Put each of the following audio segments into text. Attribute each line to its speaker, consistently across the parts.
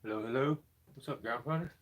Speaker 1: Hello, hello. What's up, ground hunter?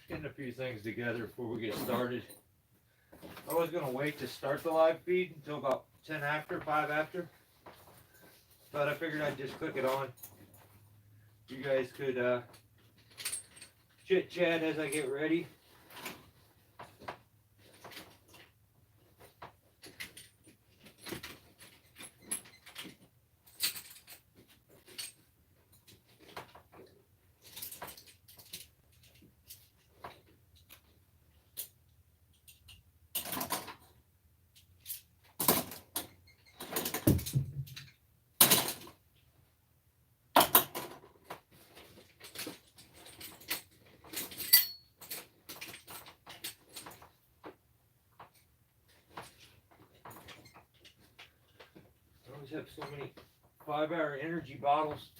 Speaker 1: Getting a few things together before we get started. I was gonna wait to start the live feed until about 10 after, 5 after. But I figured I'd just click it on. You guys could chit chat as I get ready. I always have so many 5-hour energy bottles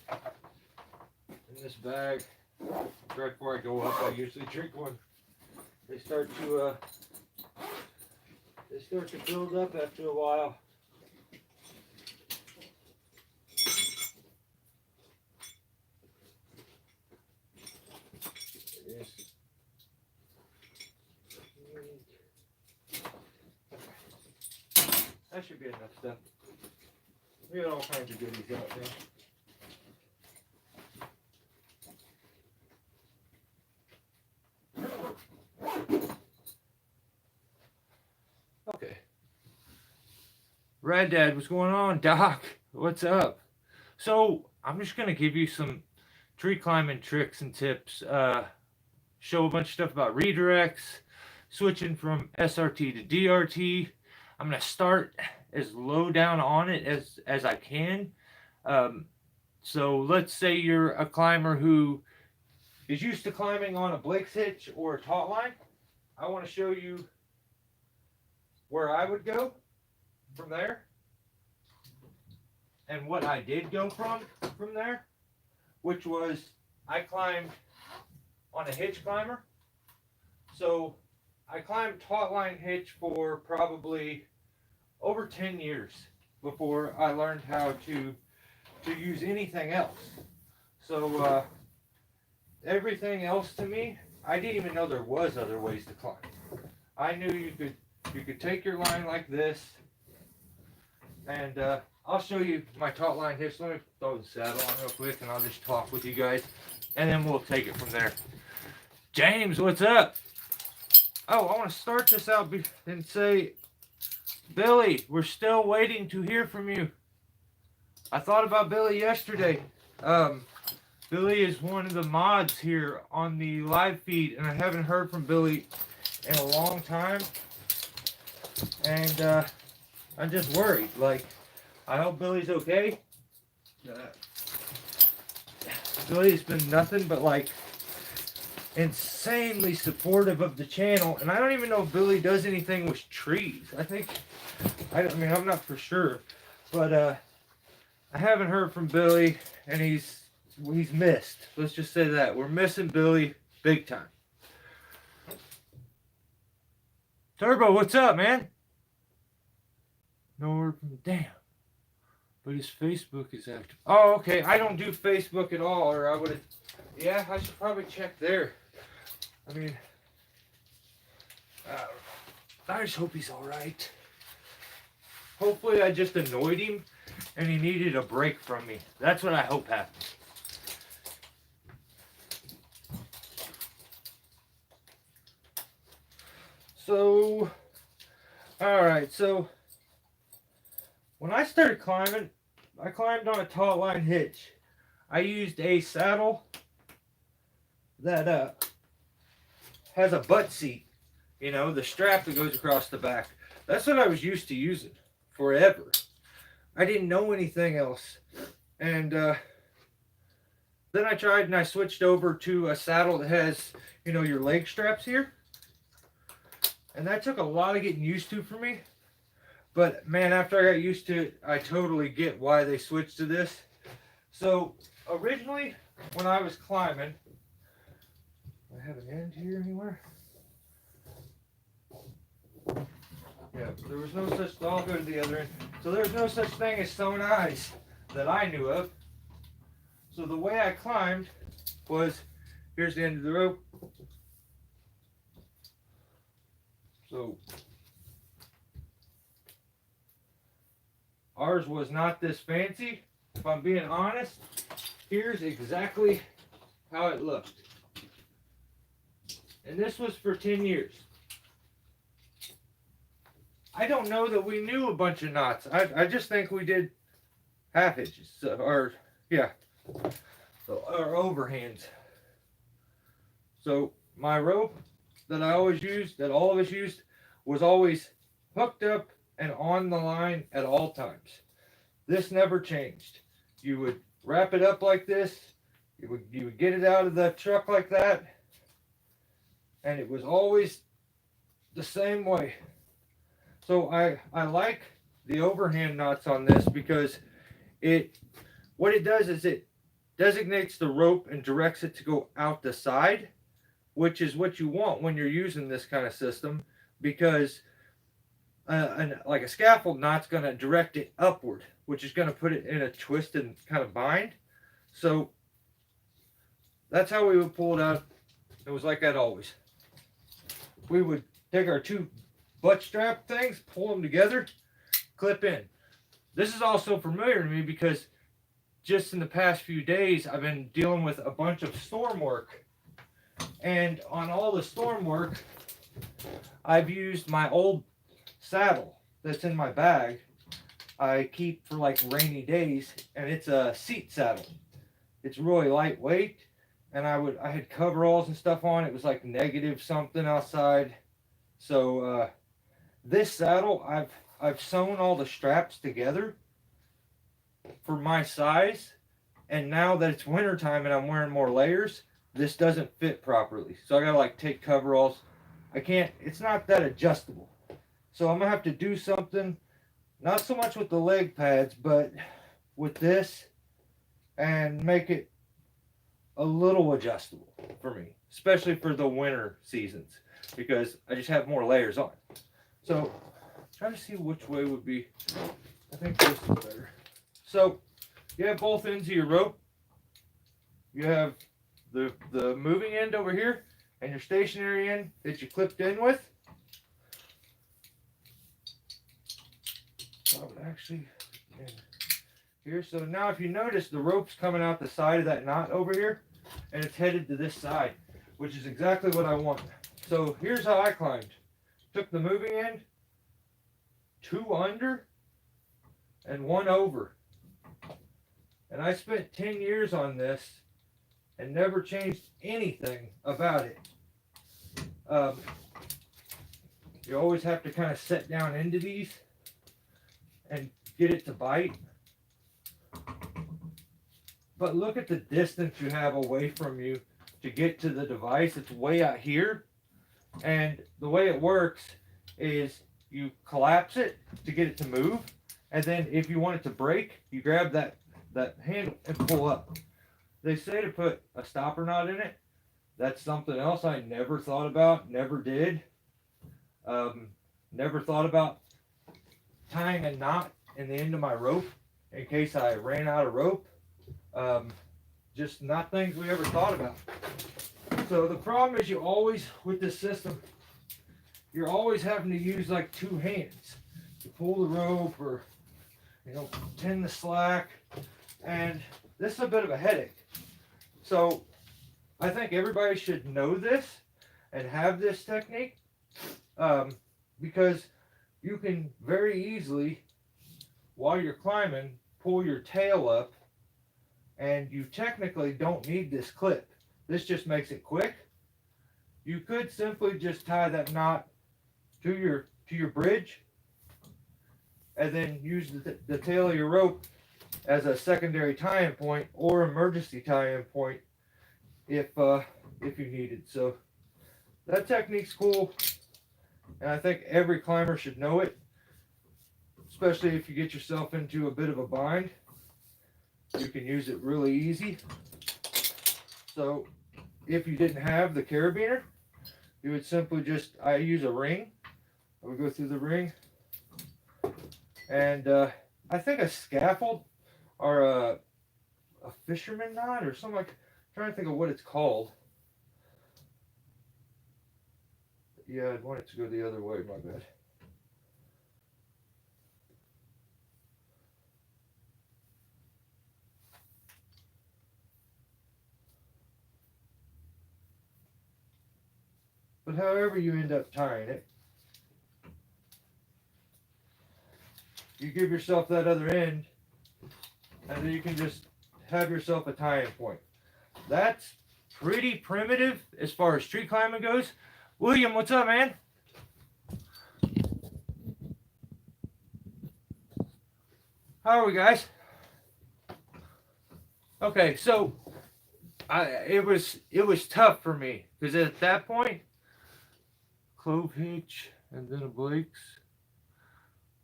Speaker 1: in this bag. Right before I go up, I usually drink one. They start to build up after a while. That should be enough stuff. We got all kinds of goodies out there. Okay. Rad Dad, what's going on? Doc, what's up? So, I'm just going to give you some tree climbing tricks and tips. Show a bunch of stuff about redirects, switching from SRT to DRT. I'm going to start as low down on it as I can. So let's say you're a climber who is used to climbing on a Blake's hitch or a taut line. I want to show you where I would go from there and what I did go from there, which was I climbed on a hitch climber. So I climbed taut line hitch for probably over 10 years before I learned how to use anything else. So everything else to me, I didn't even know there was other ways to climb. I knew you could take your line like this, and I'll show you my taut line hitch. Let me throw the saddle on real quick, and I'll just talk with you guys, and then we'll take it from there. James, what's up? Oh, I want to start this out and say, Billy, we're still waiting to hear from you. I thought about Billy yesterday. Billy is one of the mods here on the live feed, and I haven't heard from Billy in a long time. And I'm just worried. Like, I hope Billy's okay. Billy's been nothing but like insanely supportive of the channel, and I don't even know if Billy does anything with trees. I mean, I'm not for sure, but I haven't heard from Billy, and he's missed. Let's just say that we're missing Billy big time. Turbo, what's up, man? Nor from damn. But his Facebook is active. Oh, okay. I don't do Facebook at all, or I would have. Yeah, I should probably check there. I mean, I just hope he's all right. Hopefully, I just annoyed him, and he needed a break from me. That's what I hope happened. So, all right. So, when I started climbing, I climbed on a taut line hitch. I used a saddle that has a butt seat. You know, the strap that goes across the back. That's what I was used to using forever. I didn't know anything else. And then I tried and I switched over to a saddle that has, you know, your leg straps here. And that took a lot of getting used to for me. But man, after I got used to it, I totally get why they switched to this. So originally, when I was climbing, do I have an end here anywhere? Yeah, there was no such, I'll go to the other end. So there's no such thing as sewn eyes that I knew of. So the way I climbed was, here's the end of the rope. So ours was not this fancy. If I'm being honest, here's exactly how it looked. And this was for 10 years. I don't know that we knew a bunch of knots. I just think we did half hitches, or yeah, or overhands. So my rope that I always used, that all of us used, was always hooked up and on the line at all times. This never changed. You would wrap it up like this. You would get it out of the truck like that, and it was always the same way. So I like the overhand knots on this because what it does is it designates the rope and directs it to go out the side, which is what you want when you're using this kind of system, because like a scaffold knot's going to direct it upward, which is going to put it in a twisted kind of bind. So that's how we would pull it out. It was like that always. We would take our two butt strap things, pull them together, clip in. This is also familiar to me because just in the past few days, I've been dealing with a bunch of storm work. And on all the storm work, I've used my old saddle that's in my bag. I keep for like rainy days, and it's a seat saddle. It's really lightweight, and I had coveralls and stuff on. It was like negative something outside. So this saddle, I've sewn all the straps together for my size, and now that it's wintertime and I'm wearing more layers, this doesn't fit properly. So I gotta like take coveralls. I can't, it's not that adjustable. So I'm gonna have to do something, not so much with the leg pads, but with this, and make it a little adjustable for me, especially for the winter seasons, because I just have more layers on. So try to see which way would be, I think this is better. So you have both ends of your rope. You have the moving end over here and your stationary end that you clipped in with. I would actually here. So now if you notice, the rope's coming out the side of that knot over here, and it's headed to this side, which is exactly what I want. So here's how I climbed. Took the moving end, 2 under and 1 over. And I spent 10 years on this and never changed anything about it. You always have to kind of set down into these and get it to bite. But look at the distance you have away from you to get to the device. It's way out here. And the way it works is you collapse it to get it to move. And then if you want it to break, you grab that handle and pull up. They say to put a stopper knot in it. That's something else I never thought about, never did. Never thought about tying a knot in the end of my rope in case I ran out of rope. Just not things we ever thought about. So the problem is, you always, with this system, you're always having to use like two hands to pull the rope or, you know, pin the slack, and this is a bit of a headache. So I think everybody should know this and have this technique, because you can very easily, while you're climbing, pull your tail up, and you technically don't need this clip. This just makes it quick. You could simply just tie that knot to your bridge, and then use the tail of your rope as a secondary tie-in point or emergency tie-in point if you need it. So that technique's cool, and I think every climber should know it, especially if you get yourself into a bit of a bind. You can use it really easy. So if you didn't have the carabiner, you would simply just, I use a ring. I would go through the ring, and I think a scaffold or a fisherman knot or something like. I'm trying to think of what it's called. Yeah, I'd want it to go the other way. My bad. But however you end up tying it, you give yourself that other end, and then you can just have yourself a tie-in point. That's pretty primitive as far as tree climbing goes. William, what's up, man? How are we, guys? Okay, so it was tough for me because at that point, Clove Hitch and then a Blake's,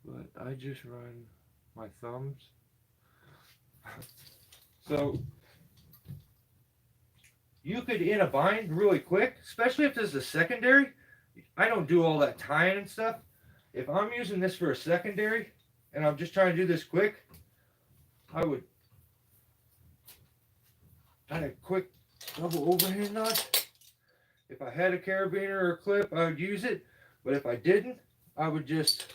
Speaker 1: but I just run my thumbs. So you could, in a bind really quick, especially if this is a secondary. I don't do all that tying and stuff. If I'm using this for a secondary and I'm just trying to do this quick, I would tie a quick double overhand knot. If I had a carabiner or a clip, I would use it. But if I didn't, I would just,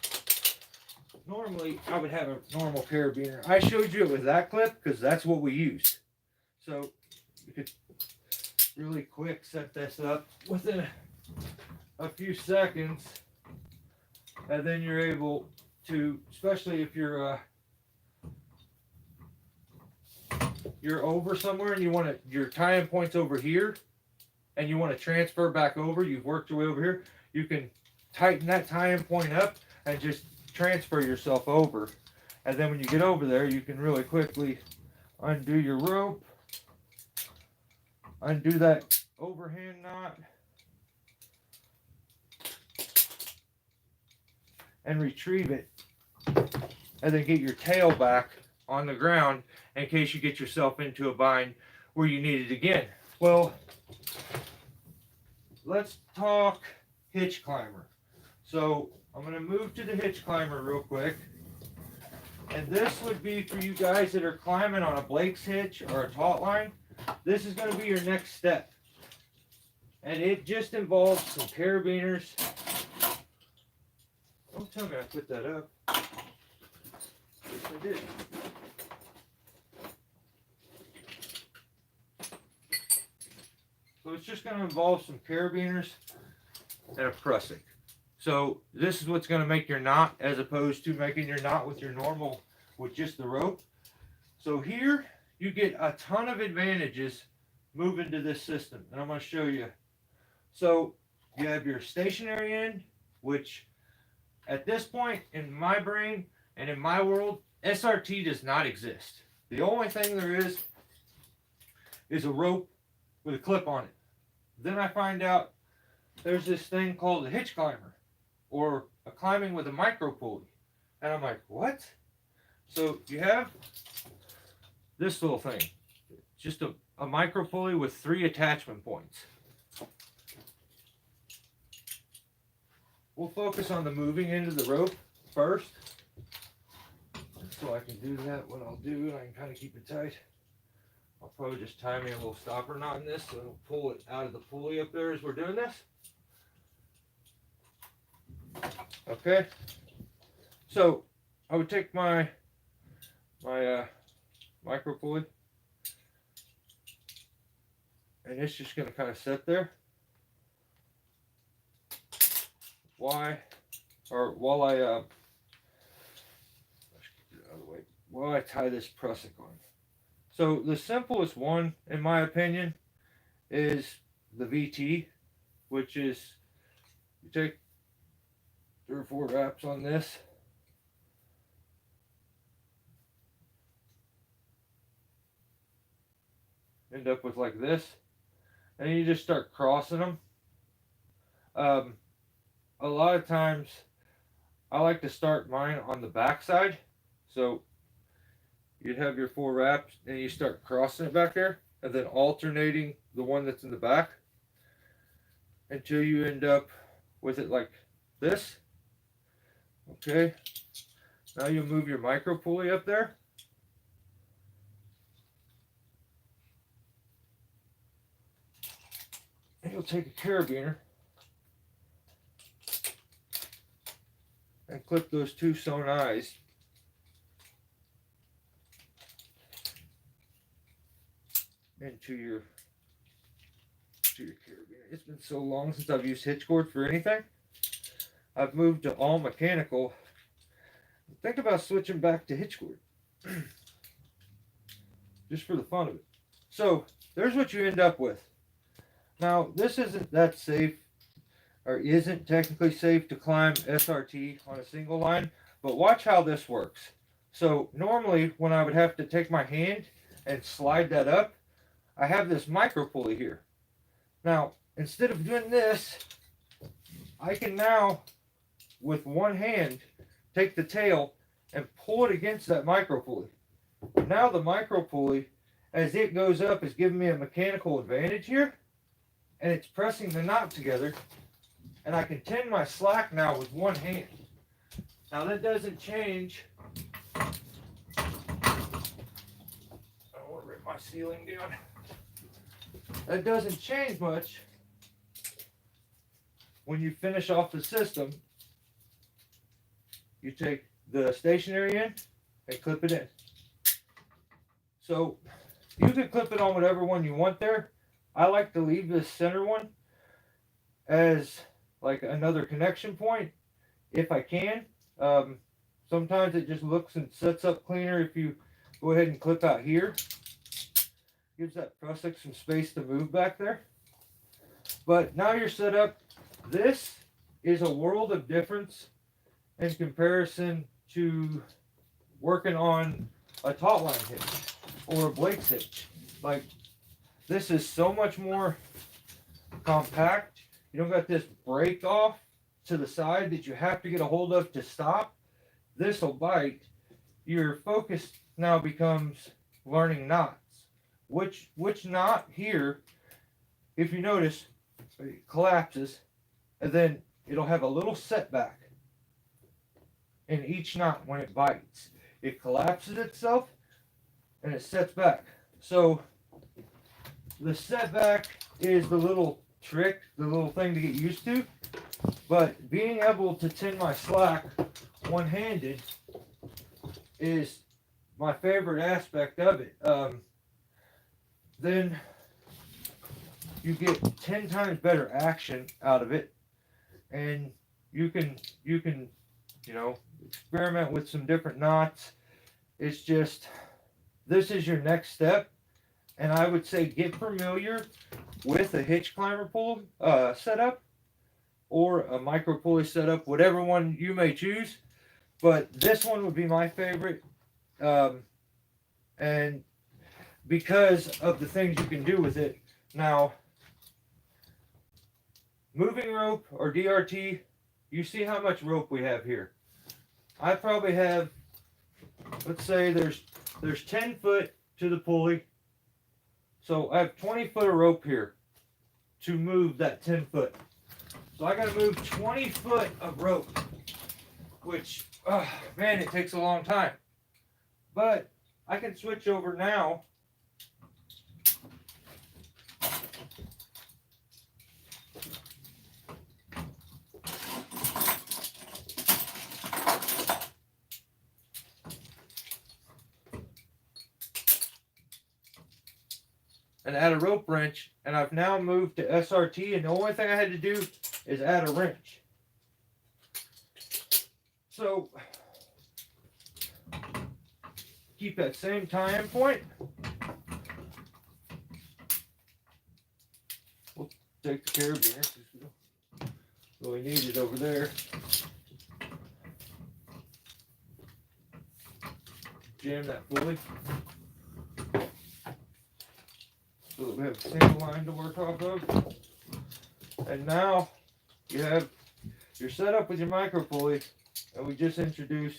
Speaker 1: normally I would have a normal carabiner. I showed you it with that clip because that's what we used. So you could really quick set this up within a few seconds, and then you're able to, especially if you're over somewhere and you want to, your tie-in point's over here and you want to transfer back over, you've worked your way over here, you can tighten that tie-in point up and just transfer yourself over. And then when you get over there, you can really quickly undo your rope, undo that overhand knot, and retrieve it, and then get your tail back on the ground in case you get yourself into a bind where you need it again. Well, let's talk hitch climber. So I'm going to move to the hitch climber real quick, and this would be for you guys that are climbing on a Blake's hitch or a taut line. This is going to be your next step, and it just involves some carabiners. Don't tell me I put that up. Yes, I did. So it's just going to involve some carabiners and a prusik. So this is what's going to make your knot, as opposed to making your knot with your normal, with just the rope. So here you get a ton of advantages moving to this system, and I'm going to show you. So you have your stationary end, which at this point in my brain and in my world, SRT does not exist. The only thing there is a rope with a clip on it. Then I find out there's this thing called a hitch climber, or a climbing with a micro pulley. And I'm like, what? So you have this little thing, just a micro pulley with 3 attachment points. We'll focus on the moving end of the rope first. so I can do that when I'll do it. I can kind of keep it tight. I'll probably just tie me a little stopper knot in this so it'll pull it out of the pulley up there as we're doing this. Okay. So I would take my micro pulley, and it's just going to kind of sit there. While I tie this prusik on. So the simplest one, in my opinion, is the VT, which is you take 3 or 4 wraps on this. End up with like this, and you just start crossing them. A lot of times I like to start mine on the back side, so you'd have your 4 wraps and you start crossing it back there and then alternating the one that's in the back until you end up with it like this. Okay, now you'll move your micro pulley up there. And you'll take a carabiner and clip those 2 sewn eyes into your carabiner. It's been so long since I've used hitch cord for anything. I've moved to all mechanical. Think about switching back to hitch cord. Just for the fun of it. So there's what you end up with. Now this isn't that safe, or isn't technically safe to climb SRT on a single line, but watch how this works. So normally when I would have to take my hand and slide that up, I have this micro pulley here. Now instead of doing this, I can now with one hand take the tail and pull it against that micro pulley. Now the micro pulley, as it goes up, is giving me a mechanical advantage here, and it's pressing the knot together, and I can tend my slack now with one hand. Now that doesn't change. I don't want to rip my ceiling down. That doesn't change much when you finish off the system. You take the stationary end and clip it in. So you can clip it on whatever one you want there. I like to leave this center one as like another connection point if I can. Sometimes it just looks and sets up cleaner if you go ahead and clip out here. Gives that prusik some space to move back there. But now you're set up. This is a world of difference in comparison to working on a taut line hitch or a Blake's hitch. Like, this is so much more compact. You don't got this break off to the side that you have to get a hold of to stop. This will bite. Your focus now becomes learning knots. Which knot here, if you notice, it collapses, and then it'll have a little setback in each knot when it bites. It collapses itself and it sets back. So the setback is the little trick, the little thing to get used to. But being able to tend my slack one-handed is my favorite aspect of it. Then you get 10 times better action out of it, and you can experiment with some different knots. It's just, this is your next step, and I would say get familiar with a hitch climber pull setup or a micro pulley setup, whatever one you may choose. But this one would be my favorite, and because of the things you can do with it. Now, moving rope or DRT, you see how much rope we have here. I probably have, let's say there's 10 foot to the pulley. So I have 20 foot of rope here to move that 10 foot. So I got to move 20 foot of rope, which, man, it takes a long time. But I can switch over now. And add a rope wrench, and I've now moved to SRT, and the only thing I had to do is add a wrench. So keep that same tie-in point. We'll take the carabiner. All we need is over there. Jam that fully. So that we have a single line to work off of. And now you have your setup with your micro pulley, and we just introduce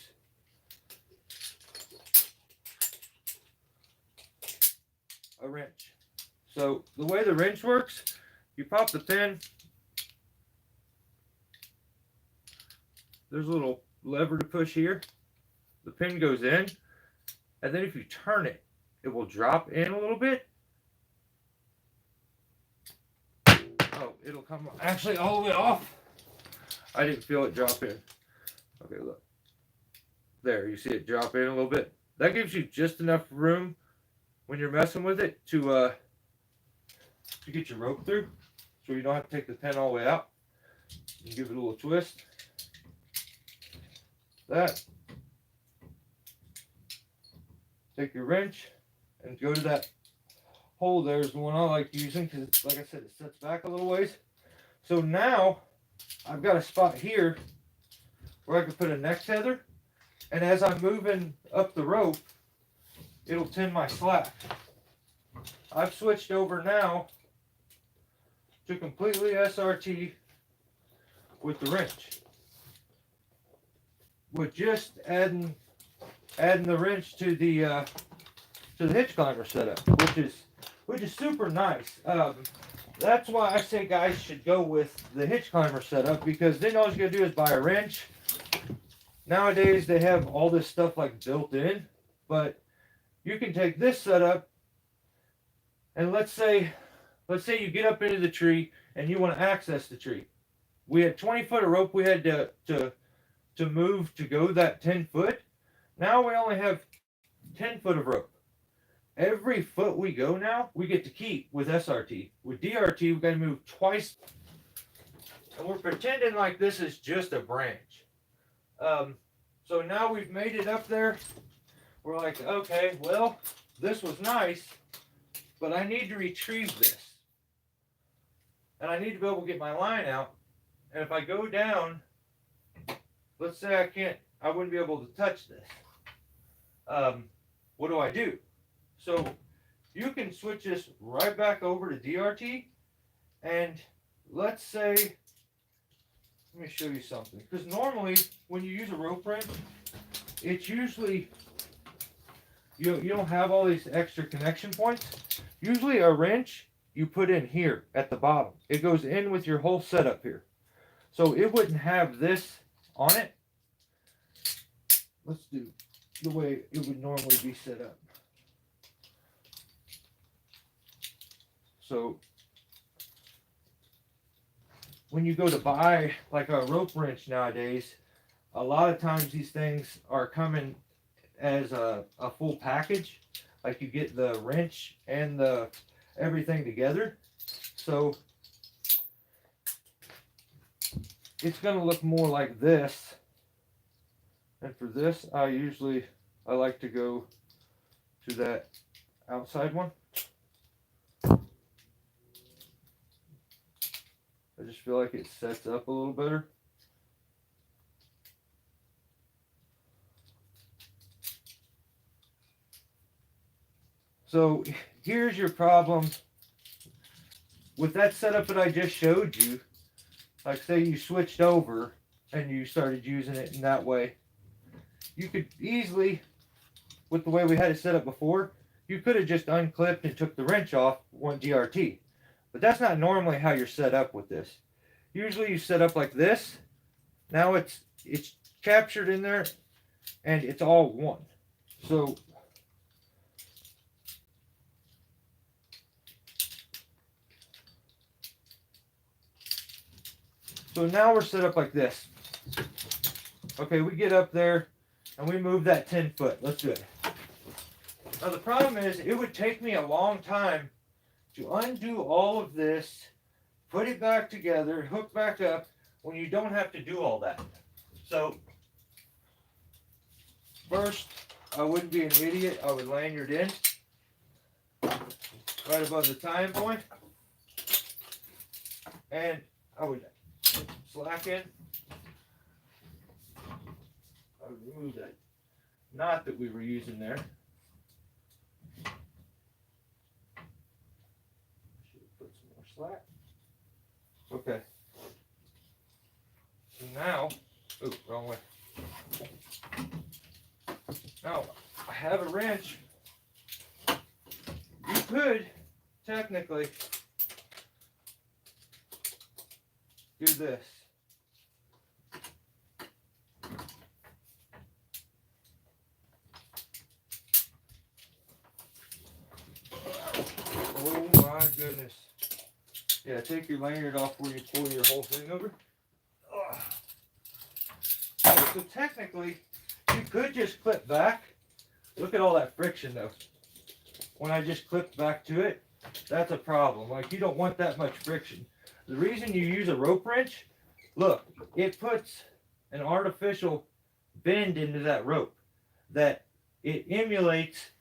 Speaker 1: a wrench. So the way the wrench works, you pop the pin. There's a little lever to push here. The pin goes in, and then if you turn it, it will drop in a little bit. Oh, it'll come actually all the way off. I didn't feel it drop in. Okay, look. There, you see it drop in a little bit. That gives you just enough room when you're messing with it to get your rope through, so you don't have to take the pin all the way out. You give it a little twist. That. Take your wrench and go to that hole. There's the one I like using because, like I said, it sets back a little ways. So now I've got a spot here where I can put a neck tether, and as I'm moving up the rope, it'll tend my slack. I've switched over now to completely SRT with the wrench. With just adding the wrench to the hitch climber setup, which is super nice. That's why I say guys should go with the hitch climber setup, because then all you gotta do is buy a wrench. Nowadays they have all this stuff like built in, but you can take this setup, and let's say you get up into the tree and you want to access the tree. We had 20 foot of rope we had to move to go that 10 foot. Now we only have 10 foot of rope. Every foot we go now, we get to keep with SRT. With DRT, we've got to move twice. And we're pretending like this is just a branch. So now we've made it up there. We're like, okay, well, this was nice, but I need to retrieve this. And I need to be able to get my line out. And if I go down, let's say I wouldn't be able to touch this. What do I do? So you can switch this right back over to DRT, and let's say, let me show you something. Because normally when you use a rope wrench, it's usually, you don't have all these extra connection points. Usually a wrench you put in here at the bottom. It goes in with your whole setup here. So it wouldn't have this on it. Let's do the way it would normally be set up. So when you go to buy like a rope wrench nowadays, a lot of times these things are coming as a full package. Like you get the wrench and the everything together. So it's going to look more like this. And for this, I like to go to that outside one. I just feel like it sets up a little better. So here's your problem with that setup that I just showed you. Like say you switched over and you started using it in that way. You could easily, with the way we had it set up before, you could have just unclipped and took the wrench off, one DRT. But that's not normally how you're set up with this. Usually you set up like this. Now it's captured in there and it's all one. So now we're set up like this. Okay, we get up there and we move that 10 foot. Let's do it. Now the problem is it would take me a long time to undo all of this, put it back together, hook back up when you don't have to do all that. So first, I wouldn't be an idiot. I would lanyard in right above the tying point, and I would slack in. I would remove that knot that we were using there. Should put some more slack. Okay. So now, oh, wrong way. Now, I have a wrench. You could, technically, do this. Oh my goodness. Yeah, take your lanyard off where you pull your whole thing over. Ugh. So technically, you could just clip back. Look at all that friction though. When I just clip back to it, that's a problem. Like, you don't want that much friction. The reason you use a rope wrench, look, it puts an artificial bend into that rope that it emulates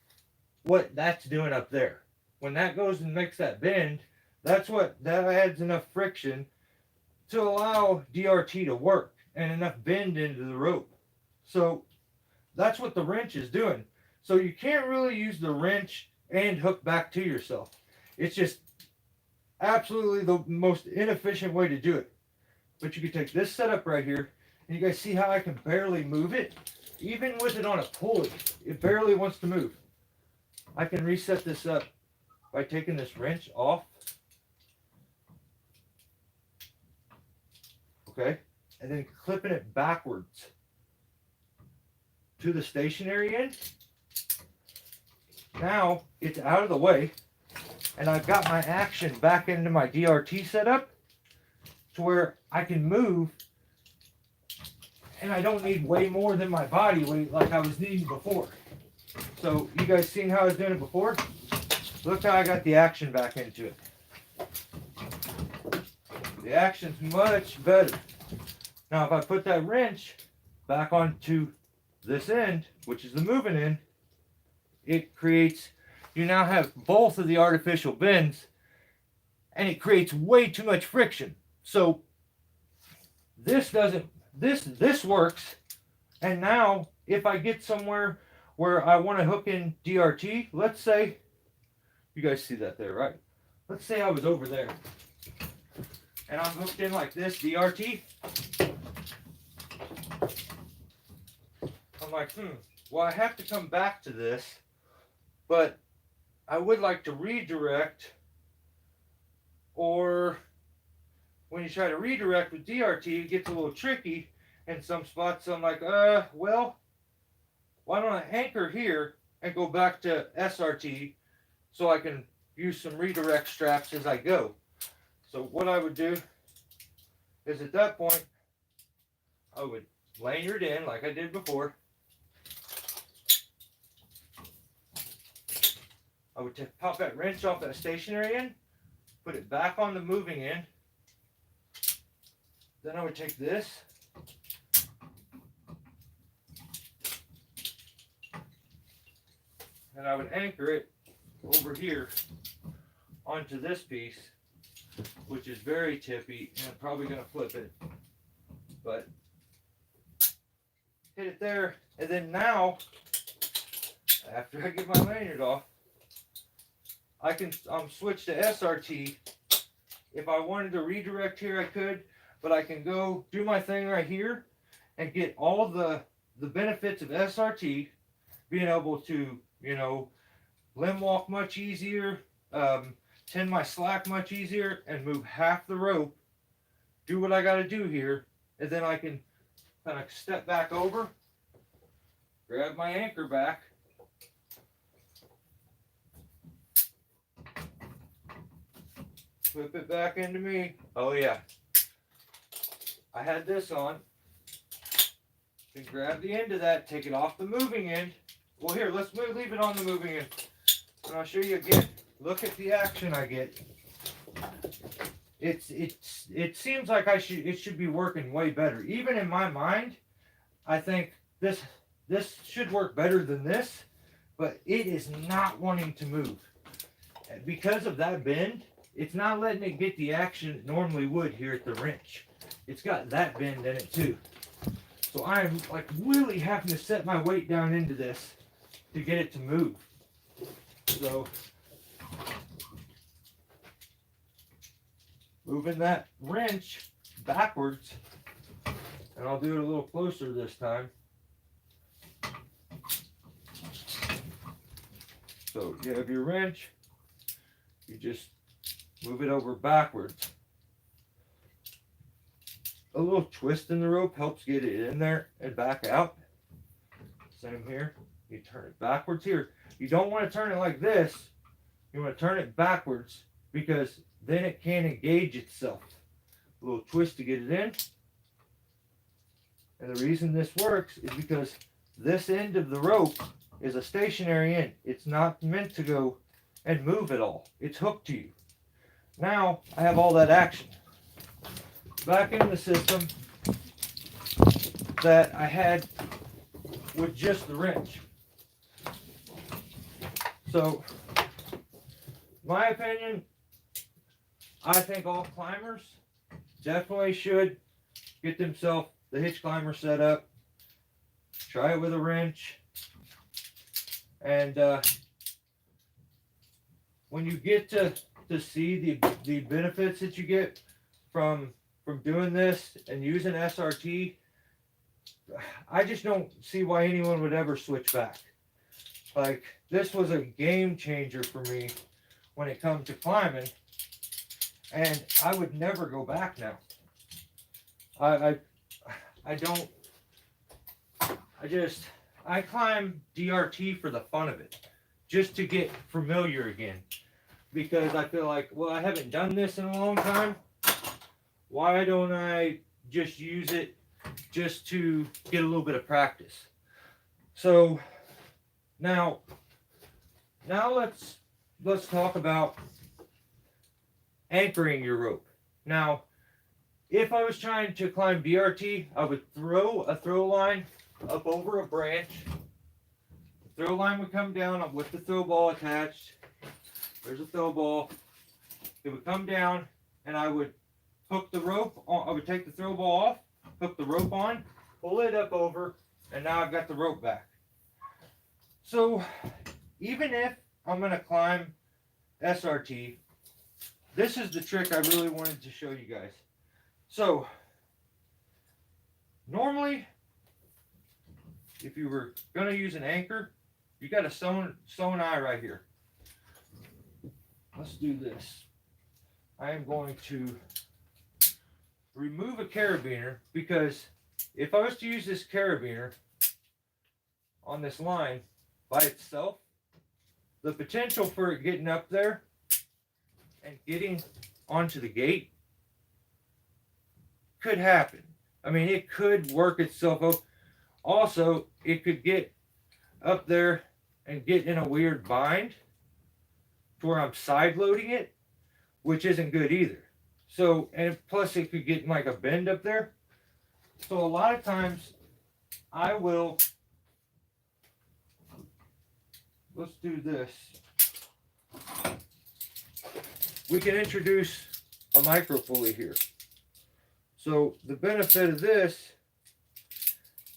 Speaker 1: what that's doing up there. When that goes and makes that bend, that adds enough friction to allow DRT to work and enough bend into the rope. So that's what the wrench is doing. So you can't really use the wrench and hook back to yourself. It's just absolutely the most inefficient way to do it. But you can take this setup right here, and you guys see how I can barely move it? Even with it on a pulley, it barely wants to move. I can reset this up by taking this wrench off. Okay, and then clipping it backwards to the stationary end. Now it's out of the way, and I've got my action back into my DRT setup to where I can move, and I don't need way more than my body weight like I was needing before. So you guys seen how I was doing it before? Look how I got the action back into it. The action's much better. Now if I put that wrench back onto this end, which is the moving end, it creates, you now have both of the artificial bends, and it creates way too much friction. So this works. And now if I get somewhere where I want to hook in DRT, let's say, you guys see that there, right? Let's say I was over there and I'm hooked in like this, DRT. I'm like, well, I have to come back to this, but I would like to redirect. Or when you try to redirect with DRT, it gets a little tricky in some spots. So I'm like, well, why don't I anchor here and go back to SRT so I can use some redirect straps as I go. So what I would do is at that point, I would lanyard in like I did before. I would pop that wrench off that stationary end, put it back on the moving end. Then I would take this and I would anchor it over here onto this piece, which is very tippy, and I'm probably going to flip it, but hit it there. And then now, after I get my lanyard off, I can switch to SRT. If I wanted to redirect here, I could, but I can go do my thing right here and get all the benefits of SRT, being able to, limb walk much easier, tend my slack much easier, and move half the rope, do what I got to do here, and then I can kind of step back over, grab my anchor back, Flip it back into me. Oh yeah. I had this on. You can grab the end of that, take it off the moving end. Well, here, let's leave it on the moving end. And I'll show you again. Look at the action I get. It seems like it should be working way better. Even in my mind, I think this should work better than this, but it is not wanting to move. Because of that bend, it's not letting it get the action it normally would here at the wrench. It's got that bend in it too. So I'm like really having to set my weight down into this to get it to move. So moving that wrench backwards, and I'll do it a little closer this time. So you have your wrench, you just move it over backwards. A little twist in the rope helps get it in there and back out. Same here. You turn it backwards here. You don't want to turn it like this. You want to turn it backwards because then it can't engage itself. A little twist to get it in. And the reason this works is because this end of the rope is a stationary end. It's not meant to go and move at all. It's hooked to you. Now I have all that action back in the system that I had with just the wrench. So, my opinion, I think all climbers definitely should get themselves the hitch climber set up, try it with a wrench, and when you get to see the benefits that you get from doing this and using SRT, I just don't see why anyone would ever switch back. Like, this was a game changer for me when it comes to climbing, and I would never go back now. I climb DRT for the fun of it, just to get familiar again, because I feel like, well, I haven't done this in a long time. Why don't I just use it just to get a little bit of practice? So now let's talk about anchoring your rope. Now, if I was trying to climb DRT, I would throw a throw line up over a branch. The throw line would come down with the throw ball attached. There's a throw ball. It would come down, and I would hook the rope on. I would take the throw ball off, hook the rope on, pull it up over, and now I've got the rope back. So even if I'm going to climb SRT, this is the trick I really wanted to show you guys. So normally, if you were going to use an anchor, you got a sewn eye right here. Let's do this. I am going to remove a carabiner, because if I was to use this carabiner on this line by itself, the potential for it getting up there and getting onto the gate could happen. I mean, it could work itself up. Also, it could get up there and get in a weird bind to where I'm side loading it, which isn't good either. So, and plus it could get in like a bend up there. So a lot of times I will, let's do this. We can introduce a micro pulley here. So the benefit of this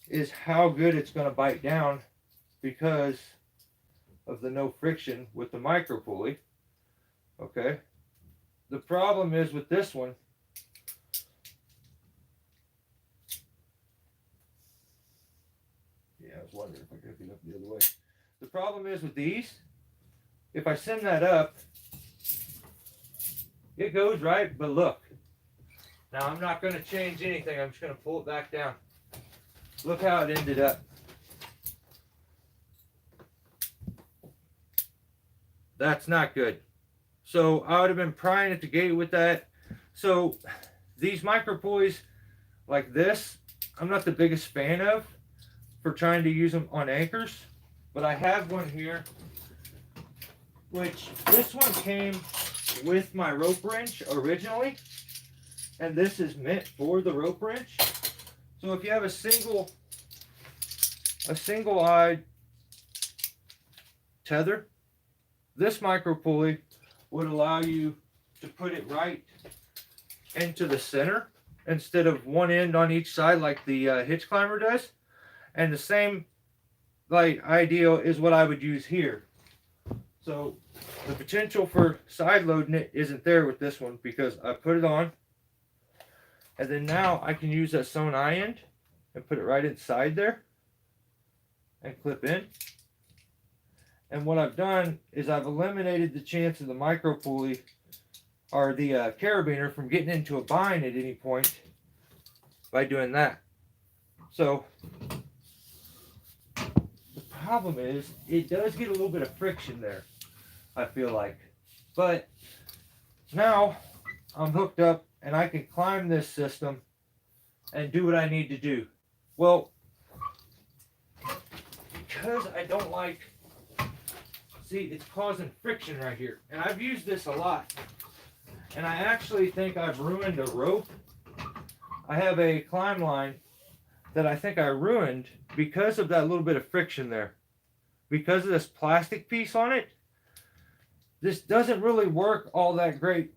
Speaker 1: is how good it's going to bite down because of the no friction with the micro pulley. Okay. The problem is with this one, yeah, I was wondering if I could get up the other way. The problem is with these, if I send that up, it goes right, but look. Now I'm not going to change anything. I'm just going to pull it back down. Look how it ended up. That's not good. So I would have been prying at the gate with that. So these micro pulleys like this, I'm not the biggest fan of for trying to use them on anchors, but I have one here, which this one came with my rope wrench originally, and this is meant for the rope wrench. So if you have a single-eyed tether, this micro pulley would allow you to put it right into the center instead of one end on each side like the hitch climber does. And the same like idea is what I would use here. So the potential for side loading it isn't there with this one because I put it on, and then now I can use that sewn eye end and put it right inside there and clip in. And what I've done is I've eliminated the chance of the micro pulley or the carabiner from getting into a bind at any point by doing that. So the problem is it does get a little bit of friction there, I feel like. But now I'm hooked up and I can climb this system and do what I need to do. Well, because I don't like, see, it's causing friction right here. And I've used this a lot. And I actually think I've ruined a rope. I have a climb line that I think I ruined because of that little bit of friction there. Because of this plastic piece on it, this doesn't really work all that great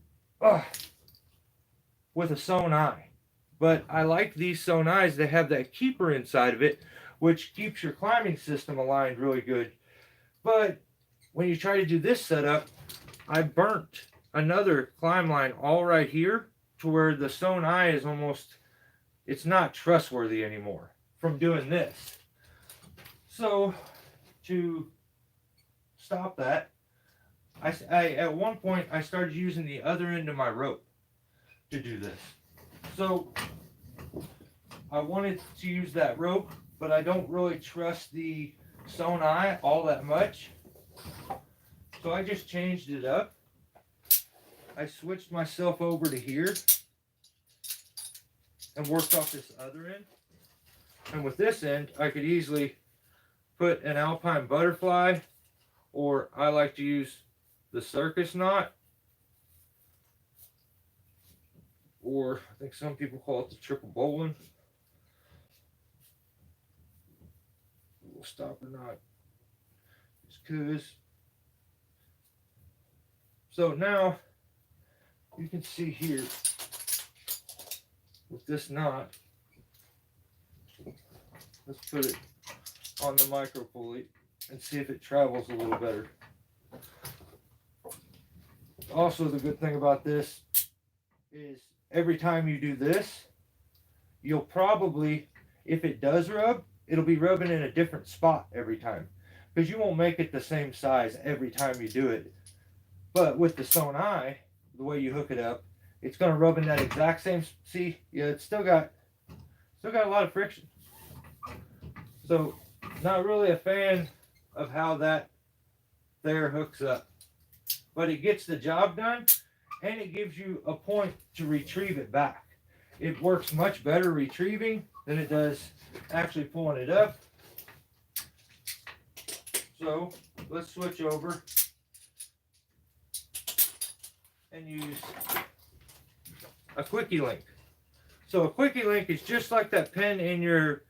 Speaker 1: with a sewn eye. But I like these sewn eyes. They have that keeper inside of it, which keeps your climbing system aligned really good. But when you try to do this setup, I burnt another climb line all right here to where the sewn eye is almost, it's not trustworthy anymore from doing this. So to stop that, I at one point I started using the other end of my rope to do this. So I wanted to use that rope, but I don't really trust the sewn eye all that much. So I just changed it up. I switched myself over to here and worked off this other end. And with this end, I could easily put an alpine butterfly, or I like to use the circus knot, or I think some people call it the triple bowline. Little stopper knot. Just cause. So now you can see here with this knot, let's put it on the micro pulley and see if it travels a little better. Also, the good thing about this is every time you do this, you'll probably, if it does rub, it'll be rubbing in a different spot every time, because you won't make it the same size every time you do it. But with the sewn eye, the way you hook it up, it's going to rub in that exact same. See, yeah, it's still got a lot of friction. So, not really a fan of how that there hooks up, but it gets the job done, and it gives you a point to retrieve it back. It works much better retrieving than it does actually pulling it up. So let's switch over and use a quickie link. So a quickie link is just like that pin in your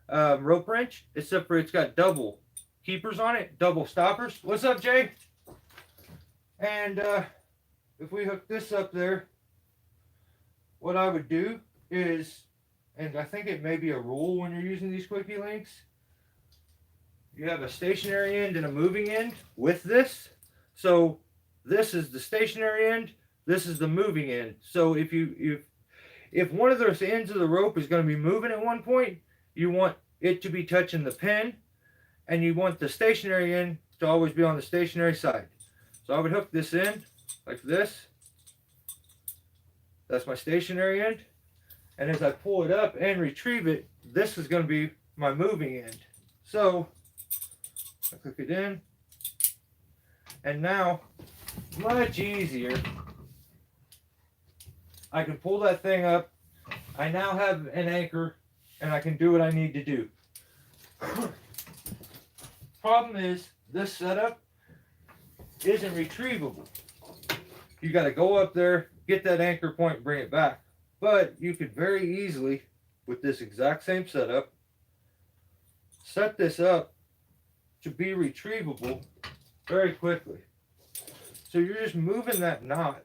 Speaker 1: rope wrench, except for it's got double keepers on it, double stoppers. What's up, Jay? And if we hook this up there, what I would do is, and I think it may be a rule when you're using these quickie links, you have a stationary end and a moving end with this. So this is the stationary end, this is the moving end. So if one of those ends of the rope is going to be moving at one point, you want it to be touching the pin, and you want the stationary end to always be on the stationary side. So I would hook this in like this. That's my stationary end. And as I pull it up and retrieve it, this is going to be my moving end. So I click it in, and now much easier. I can pull that thing up. I now have an anchor and I can do what I need to do. Problem is, this setup isn't retrievable. You got to go up there, get that anchor point, bring it back. But you could very easily, with this exact same setup, set this up to be retrievable very quickly. So you're just moving that knot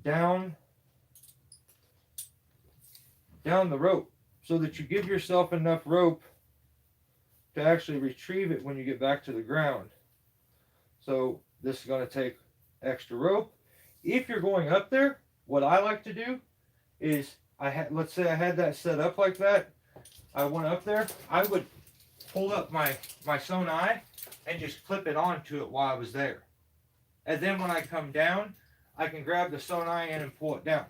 Speaker 1: down the rope so that you give yourself enough rope to actually retrieve it when you get back to the ground. So this is going to take extra rope. If you're going up there, what I like to do is, let's say I had that set up like that. I went up there, I would pull up my sonai and just clip it onto it while I was there. And then when I come down, I can grab the sonai in and pull it down.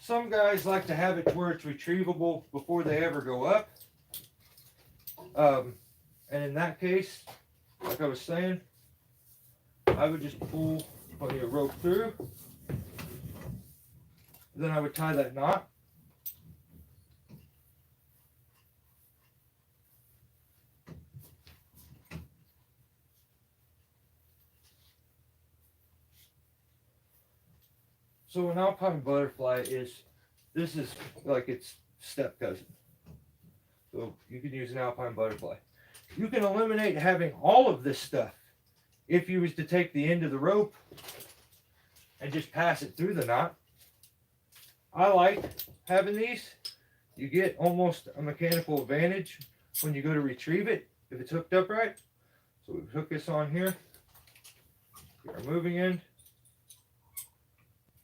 Speaker 1: Some guys like to have it to where it's retrievable before they ever go up. And in that case, like I was saying, I would just pull plenty of rope through. Then I would tie that knot. So an alpine butterfly this is like its step cousin. So you can use an alpine butterfly. You can eliminate having all of this stuff if you was to take the end of the rope and just pass it through the knot. I like having these. You get almost a mechanical advantage when you go to retrieve it if it's hooked up right. So we hook this on here. Get our moving end.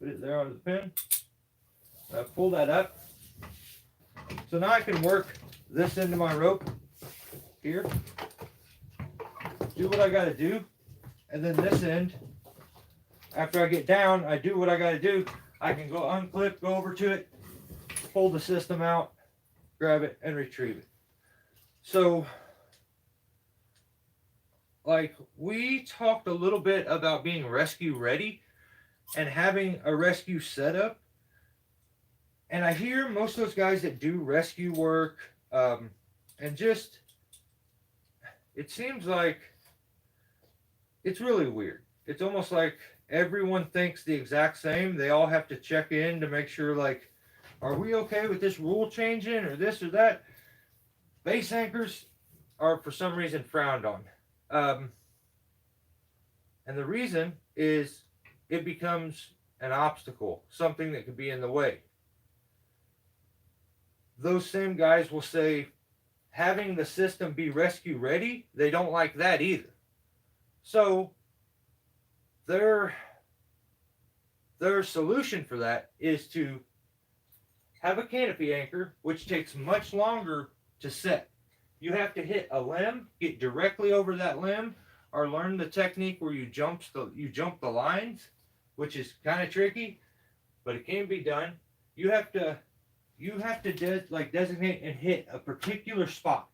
Speaker 1: Put it there onto the pin. I pull that up. So now I can work this into my rope here. Do what I got to do. And then this end, after I get down, I do what I got to do. I can go unclip, go over to it, pull the system out, grab it, and retrieve it. So, like, we talked a little bit about being rescue ready and having a rescue setup. And I hear most of those guys that do rescue work, and just, it seems like it's really weird. It's almost like everyone thinks the exact same. They all have to check in to make sure, like, are we okay with this rule changing or this or that? Base anchors are for some reason frowned on. And the reason is it becomes an obstacle, something that could be in the way. Those same guys will say having the system be rescue ready, they don't like that either. So their solution for that is to have a canopy anchor, which takes much longer to set. You have to hit a limb, get directly over that limb, or learn the technique where you jump the lines, which is kind of tricky, but it can be done. You have to designate and hit a particular spot,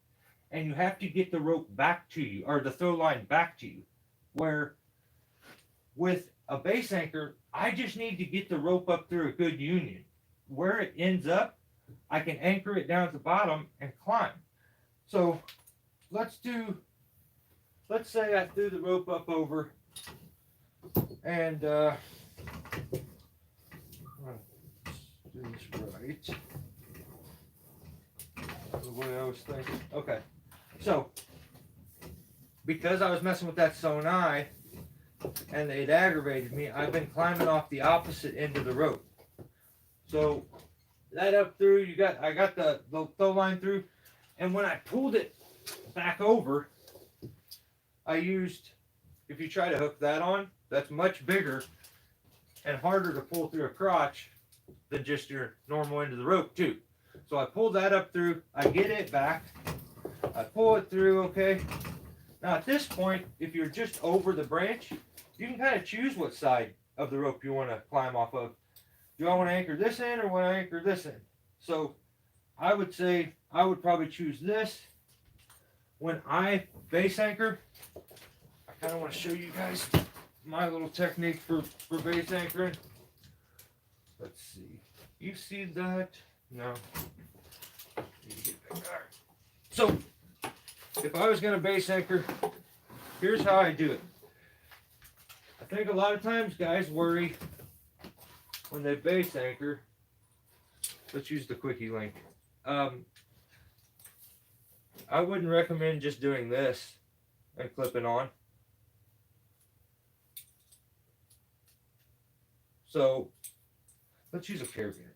Speaker 1: and you have to get the rope back to you, or the throw line back to you. Where with a base anchor, I just need to get the rope up through a good union. Where it ends up, I can anchor it down at the bottom and climb. So let's say I threw the rope up over, and do this right. The way I was thinking. Okay. So because I was messing with that sonai and it aggravated me, I've been climbing off the opposite end of the rope. So that up through, I got the throw line through, and when I pulled it back over, I used, if you try to hook that on, that's much bigger and harder to pull through a crotch than just your normal end of the rope too. So I pulled that up through, I get it back, I pull it through, okay. Now at this point, if you're just over the branch, you can kind of choose what side of the rope you want to climb off of. Do I want to anchor this end or want to anchor this end? So I would say I would probably choose this. When I base anchor, kind of want to show you guys my little technique for base anchoring. Let's see. You see that? No. Alright. So, if I was going to base anchor, here's how I do it. I think a lot of times guys worry when they base anchor. Let's use the quickie link. I wouldn't recommend just doing this and clipping on. So, let's use a carabiner.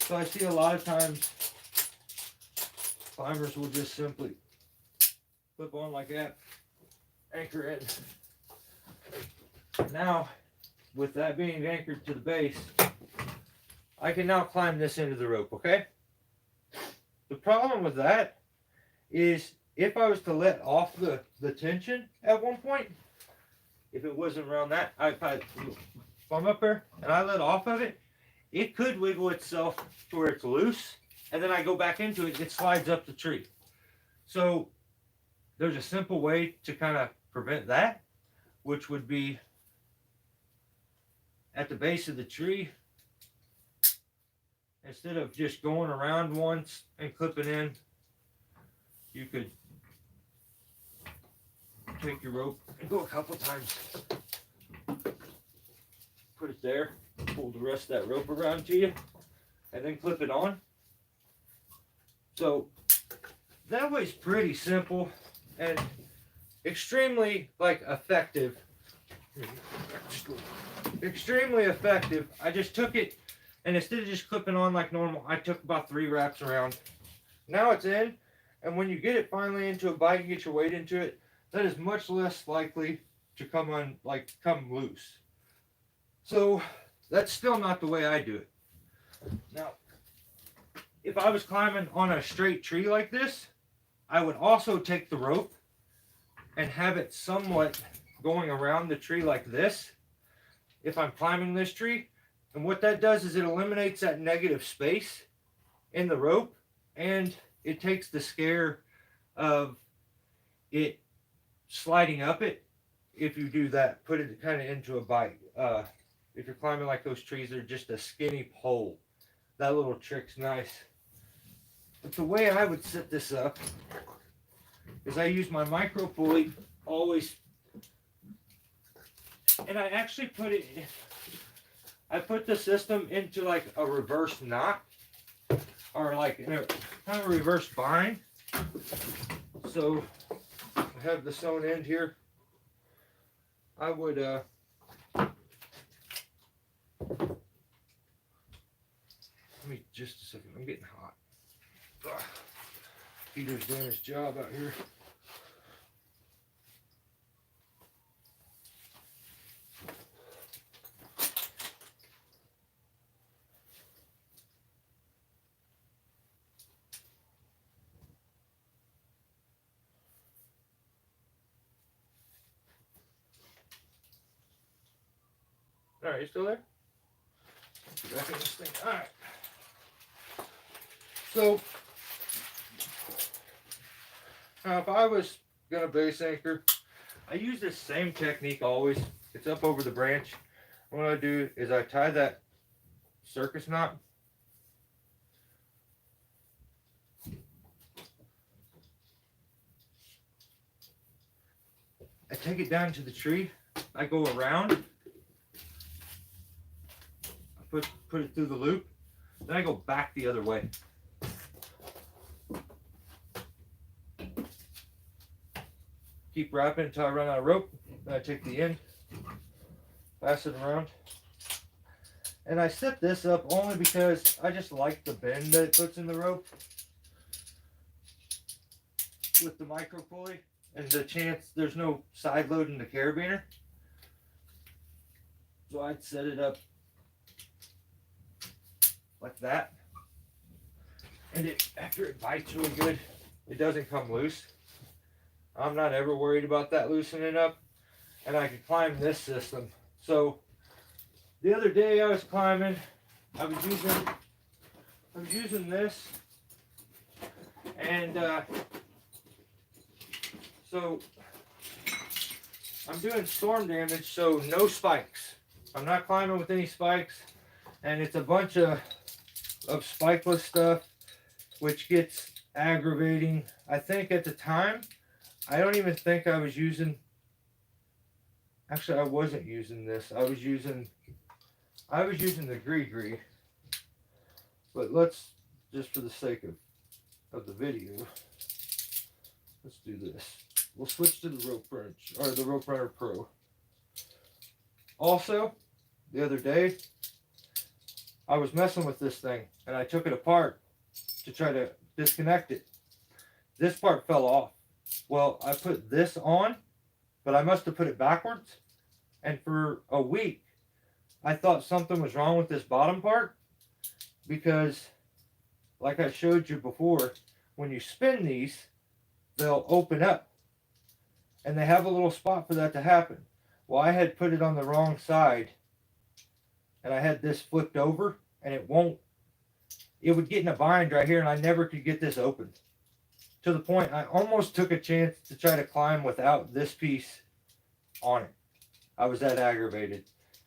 Speaker 1: So I see a lot of times climbers will just simply clip on like that, anchor it. Now, with that being anchored to the base, I can now climb this into the rope, okay? The problem with that is if I was to let off the tension at one point, if it wasn't around that, if I'm up there and I let off of it, it could wiggle itself to where it's loose, and then I go back into it, it slides up the tree. So there's a simple way to kind of prevent that, which would be at the base of the tree, instead of just going around once and clipping in, you could take your rope and go a couple times. Put it there, pull the rest of that rope around to you, and then clip it on. So that way's pretty simple and extremely effective. Extremely effective. I just took it, and instead of just clipping on like normal, I took about 3 wraps around. Now it's in, and when you get it finally into a bite and get your weight into it, that is much less likely to come loose. So that's still not the way I do it. Now, if I was climbing on a straight tree like this, I would also take the rope and have it somewhat going around the tree like this if I'm climbing this tree. And what that does is it eliminates that negative space in the rope, and it takes the scare of it sliding up it if you do that. Put it kind of into a bite. If you're climbing like those trees, they're just a skinny pole. That little trick's nice. But the way I would set this up is I use my micro pulley always, and I actually I put the system into like a reverse knot, or like in a kind of reverse bind. So I have the sewn end here. I would let me just a second. I'm getting hot. Ugh. Peter's doing his job out here. All right, you still there? Get back in this thing. All right. So now, if I was gonna base anchor, I use this same technique always. It's up over the branch. What I do is I tie that circus knot. I take it down to the tree. I go around. I put it through the loop. Then I go back the other way. Keep wrapping until I run out of rope. Then I take the end, pass it around. And I set this up only because I just like the bend that it puts in the rope with the micro pulley, and the chance there's no side load in the carabiner. So I'd set it up like that. And after it bites really good, it doesn't come loose. I'm not ever worried about that loosening up, and I can climb this system. So the other day I was climbing I was using this, and so I'm doing storm damage, so no spikes. I'm not climbing with any spikes, and it's a bunch of spikeless stuff, which gets aggravating. I think at the time, I don't even think I was using, actually I wasn't using this. I was using the gree, but let's, just for the sake of the video, let's do this. We'll switch to the Rope Wrench, or the Rope Runner Pro. Also, the other day, I was messing with this thing, and I took it apart to try to disconnect it. This part fell off. Well, I put this on, but I must have put it backwards, and for a week, I thought something was wrong with this bottom part, because, like I showed you before, when you spin these, they'll open up. And they have a little spot for that to happen. Well, I had put it on the wrong side, and I had this flipped over, and it would get in a bind right here, and I never could get this open. To the point, I almost took a chance to try to climb without this piece on it. I was that aggravated.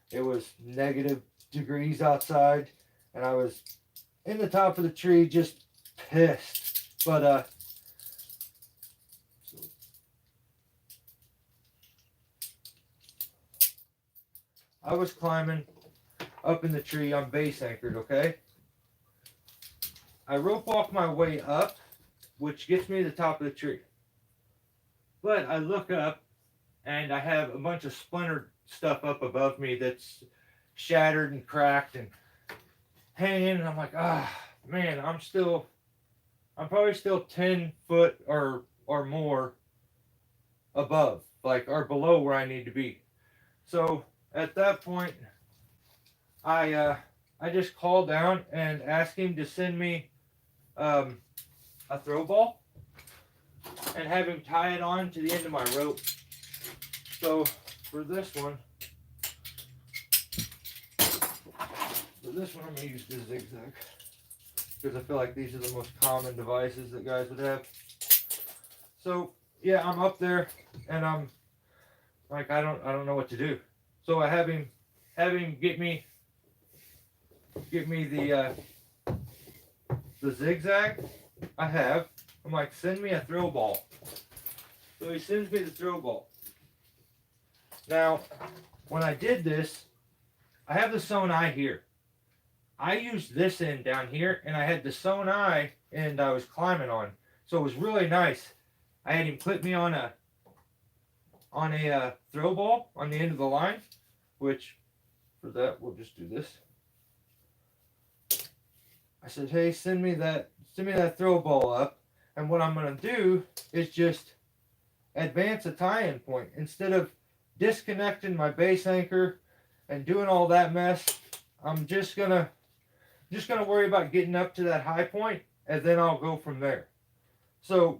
Speaker 1: It was negative degrees outside, and I was in the top of the tree just pissed. But, I was climbing up in the tree. I'm base anchored, okay? I rope walk my way up, which gets me to the top of the tree. But I look up, and I have a bunch of splintered stuff up above me that's shattered and cracked and hanging. And I'm like, man, I'm probably still 10 foot or more above, like, or below where I need to be. So at that point, I just called down and asked him to send me a throw ball and have him tie it on to the end of my rope. So for this one, I'm going to use the zigzag, because I feel like these are the most common devices that guys would have. So yeah, I'm up there, and I'm like, I don't know what to do. So I have him get me the zigzag. I'm like, send me a throw ball. So he sends me the throw ball. Now, when I did this, I have the sewn eye here. I used this end down here, and I had the sewn eye end I was climbing on. So it was really nice. I had him clip me on a throw ball on the end of the line, which for that we'll just do this. I said, hey, send me that throw ball up, and what I'm going to do is just advance a tie-in point. Instead of disconnecting my base anchor and doing all that mess, I'm just gonna worry about getting up to that high point, and then I'll go from there. So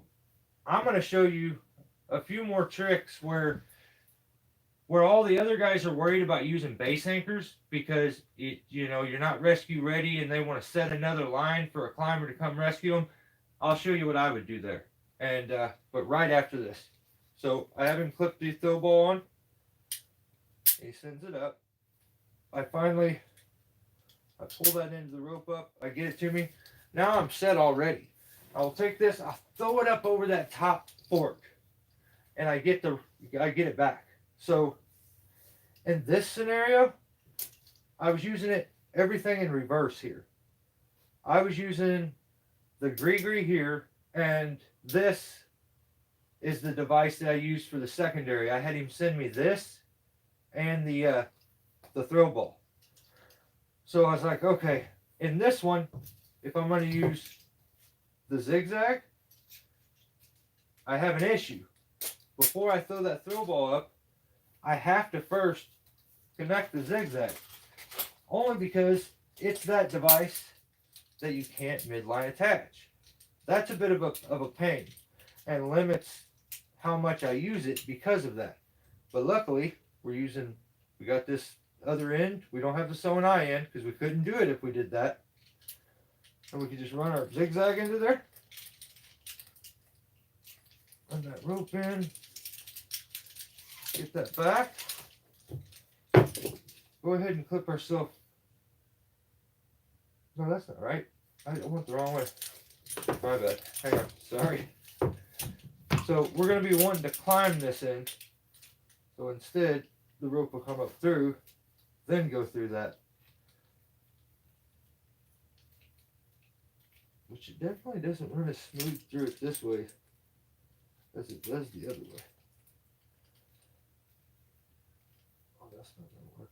Speaker 1: I'm going to show you a few more tricks where all the other guys are worried about using base anchors because you're not rescue ready and they want to set another line for a climber to come rescue them. I'll show you what I would do there, and but right after this. So I have him clip the throw ball on. He sends it up. I pull that end of the rope up. I get it to me. Now I'm set already. I'll take this. I'll throw it up over that top fork, and I get it back. So in this scenario, I was using everything in reverse here. I was using the gree here, and this is the device that I used for the secondary. I had him send me this and the throw ball. So I was like, okay, in this one, if I'm going to use the zigzag, I have an issue. Before I throw that throw ball up, I have to first connect the zigzag. Only because it's that device that you can't midline attach. That's a bit of a pain and limits how much I use it because of that. But luckily, we got this other end. We don't have the sewing eye end because we couldn't do it if we did that. And we could just run our zigzag into there. Run that rope in. Get that back. Go ahead and clip ourselves. No, that's not right. I went the wrong way. My bad. Hang on. Sorry. So we're going to be wanting to climb this end. So instead, the rope will come up through, then go through that. Which it definitely doesn't run as smooth through it this way as it does the other way. Oh, that's not going to work.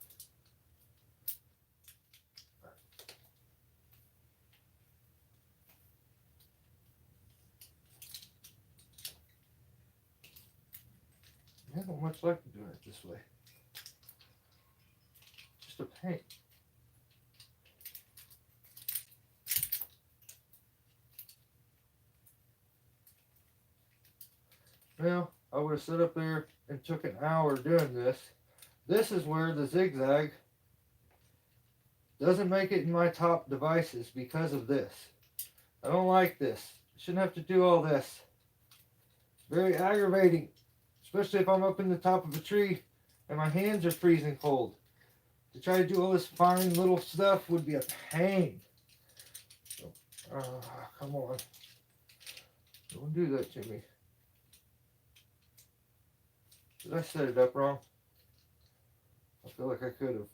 Speaker 1: I don't much like doing it this way. Just a pain. Well, I would have sat up there and took an hour doing this. This is where the zigzag doesn't make it in my top devices because of this. I don't like this. I shouldn't have to do all this. Very aggravating, especially if I'm up in the top of a tree and my hands are freezing cold. To try to do all this fine little stuff would be a pain. So, come on. Don't do that to me. Did I set it up wrong? I feel like I could have.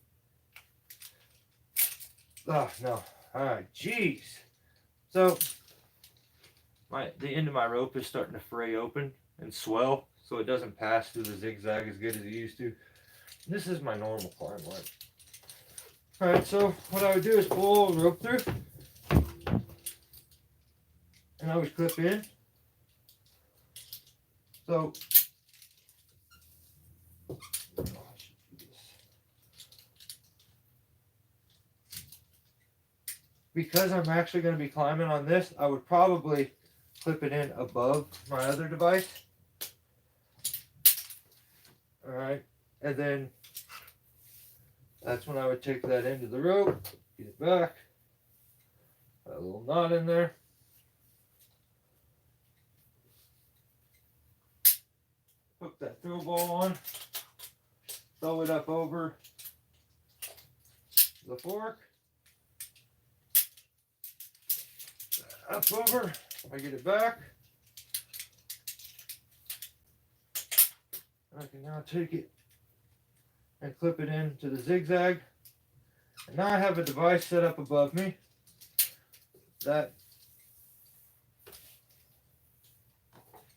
Speaker 1: Oh, no. Alright, jeez. So, the end of my rope is starting to fray open and swell, so it doesn't pass through the zigzag as good as it used to. This is my normal climb line. Alright, so what I would do is pull the rope through, and I would clip in. So, because I'm actually going to be climbing on this, I would probably clip it in above my other device. Alright, and then that's when I would take that end of the rope, get it back, got a little knot in there. Hook that throw ball on, throw it up over the fork, up over, I get it back. I can now take it and clip it into the zigzag. And now I have a device set up above me that,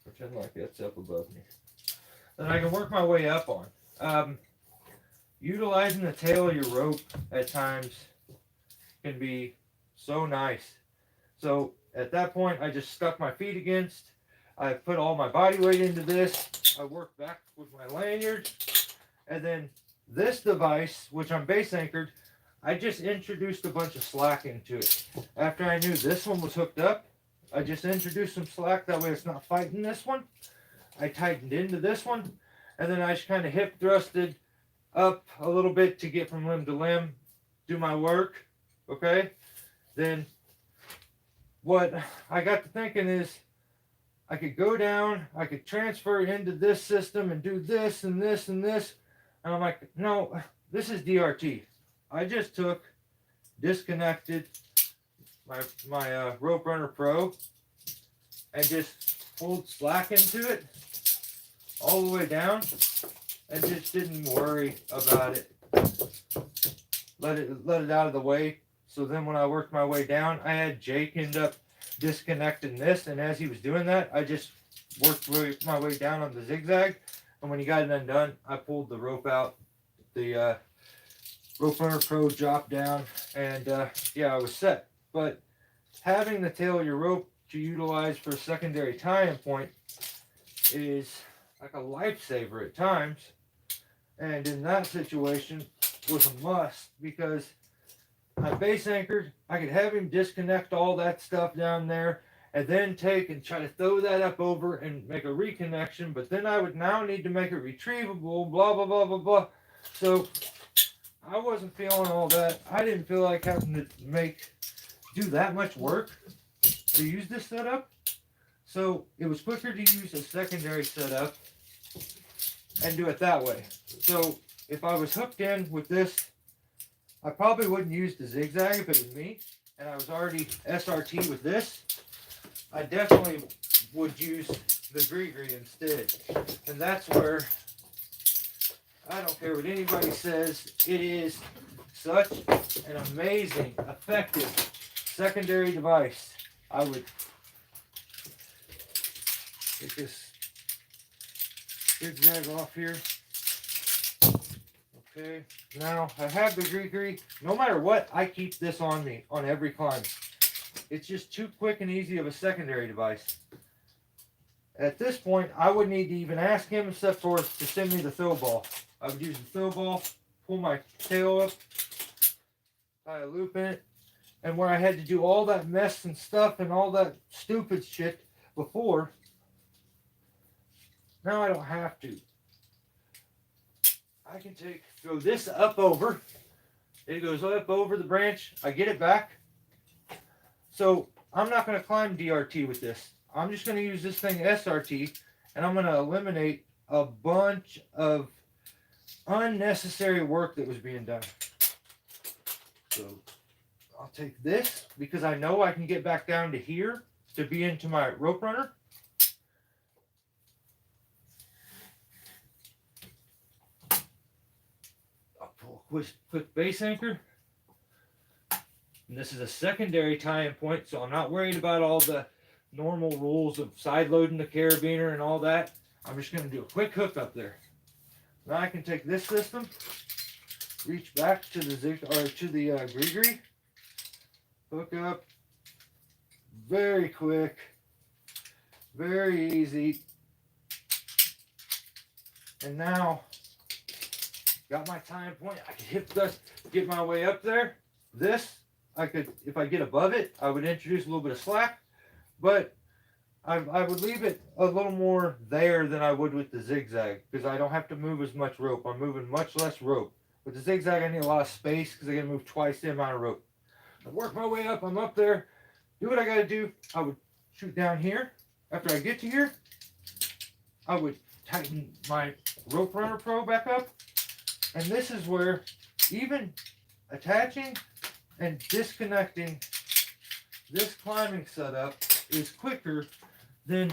Speaker 1: pretend like that's up above me, that I can work my way up on. Utilizing the tail of your rope at times can be so nice. So at that point, I just stuck my feet against. I put all my body weight into this. I work back with my lanyard. And then this device, which I'm base anchored, I just introduced a bunch of slack into it. After I knew this one was hooked up, I just introduced some slack. That way it's not fighting this one. I tightened into this one. And then I just kind of hip thrusted up a little bit to get from limb to limb, do my work. Okay? Then what I got to thinking is I could go down, I could transfer it into this system and do this and this and this. And I'm like, no, this is DRT. I just disconnected my Rope Runner Pro and just pulled slack into it all the way down and just didn't worry about it. Let it out of the way. So then when I worked my way down, I had Jake end up disconnecting this, and as he was doing that, I just worked my way down on the zigzag, and when he got it undone, I pulled the rope out. The Rope Runner Pro dropped down, and yeah, I was set. But having the tail of your rope to utilize for a secondary tie-in point is like a lifesaver at times, and in that situation was a must, because I'm base anchored. I could have him disconnect all that stuff down there and then take and try to throw that up over and make a reconnection, but then I would now need to make it retrievable, blah, blah, blah, blah, blah. So I wasn't feeling all that. I didn't feel like having to do that much work to use this setup. So it was quicker to use a secondary setup and do it that way. So if I was hooked in with this, I probably wouldn't use the zigzag if it was me, and I was already SRT with this. I definitely would use the Gree instead. And that's where, I don't care what anybody says, it is such an amazing, effective secondary device. I would get this zigzag off here. Okay, now I have the Gree. No matter what, I keep this on me on every climb. It's just too quick and easy of a secondary device. At this point, I wouldn't need to even ask him except for to send me the throw ball. I would use the throw ball, pull my tail up, tie a loop in it, and where I had to do all that mess and stuff and all that stupid shit before, now I don't have to. I can throw this up over. It goes up over the branch. I get it back. So I'm not going to climb DRT with this. I'm just going to use this thing SRT, and I'm going to eliminate a bunch of unnecessary work that was being done. So I'll take this because I know I can get back down to here to be into my rope runner. Quick base anchor, and this is a secondary tie-in point, so I'm not worried about all the normal rules of side loading the carabiner and all that. I'm just going to do a quick hook up there. Now I can take this system, reach back to the Gree, hook up, very quick, very easy, and now got my tie-in point. I can hip this, get my way up there. This, I could, if I get above it, I would introduce a little bit of slack, but I would leave it a little more there than I would with the zigzag because I don't have to move as much rope. I'm moving much less rope. With the zigzag, I need a lot of space because I got to move twice the amount of rope. I work my way up. I'm up there. Do what I got to do. I would shoot down here. After I get to here, I would tighten my rope runner pro back up. And this is where even attaching and disconnecting this climbing setup is quicker than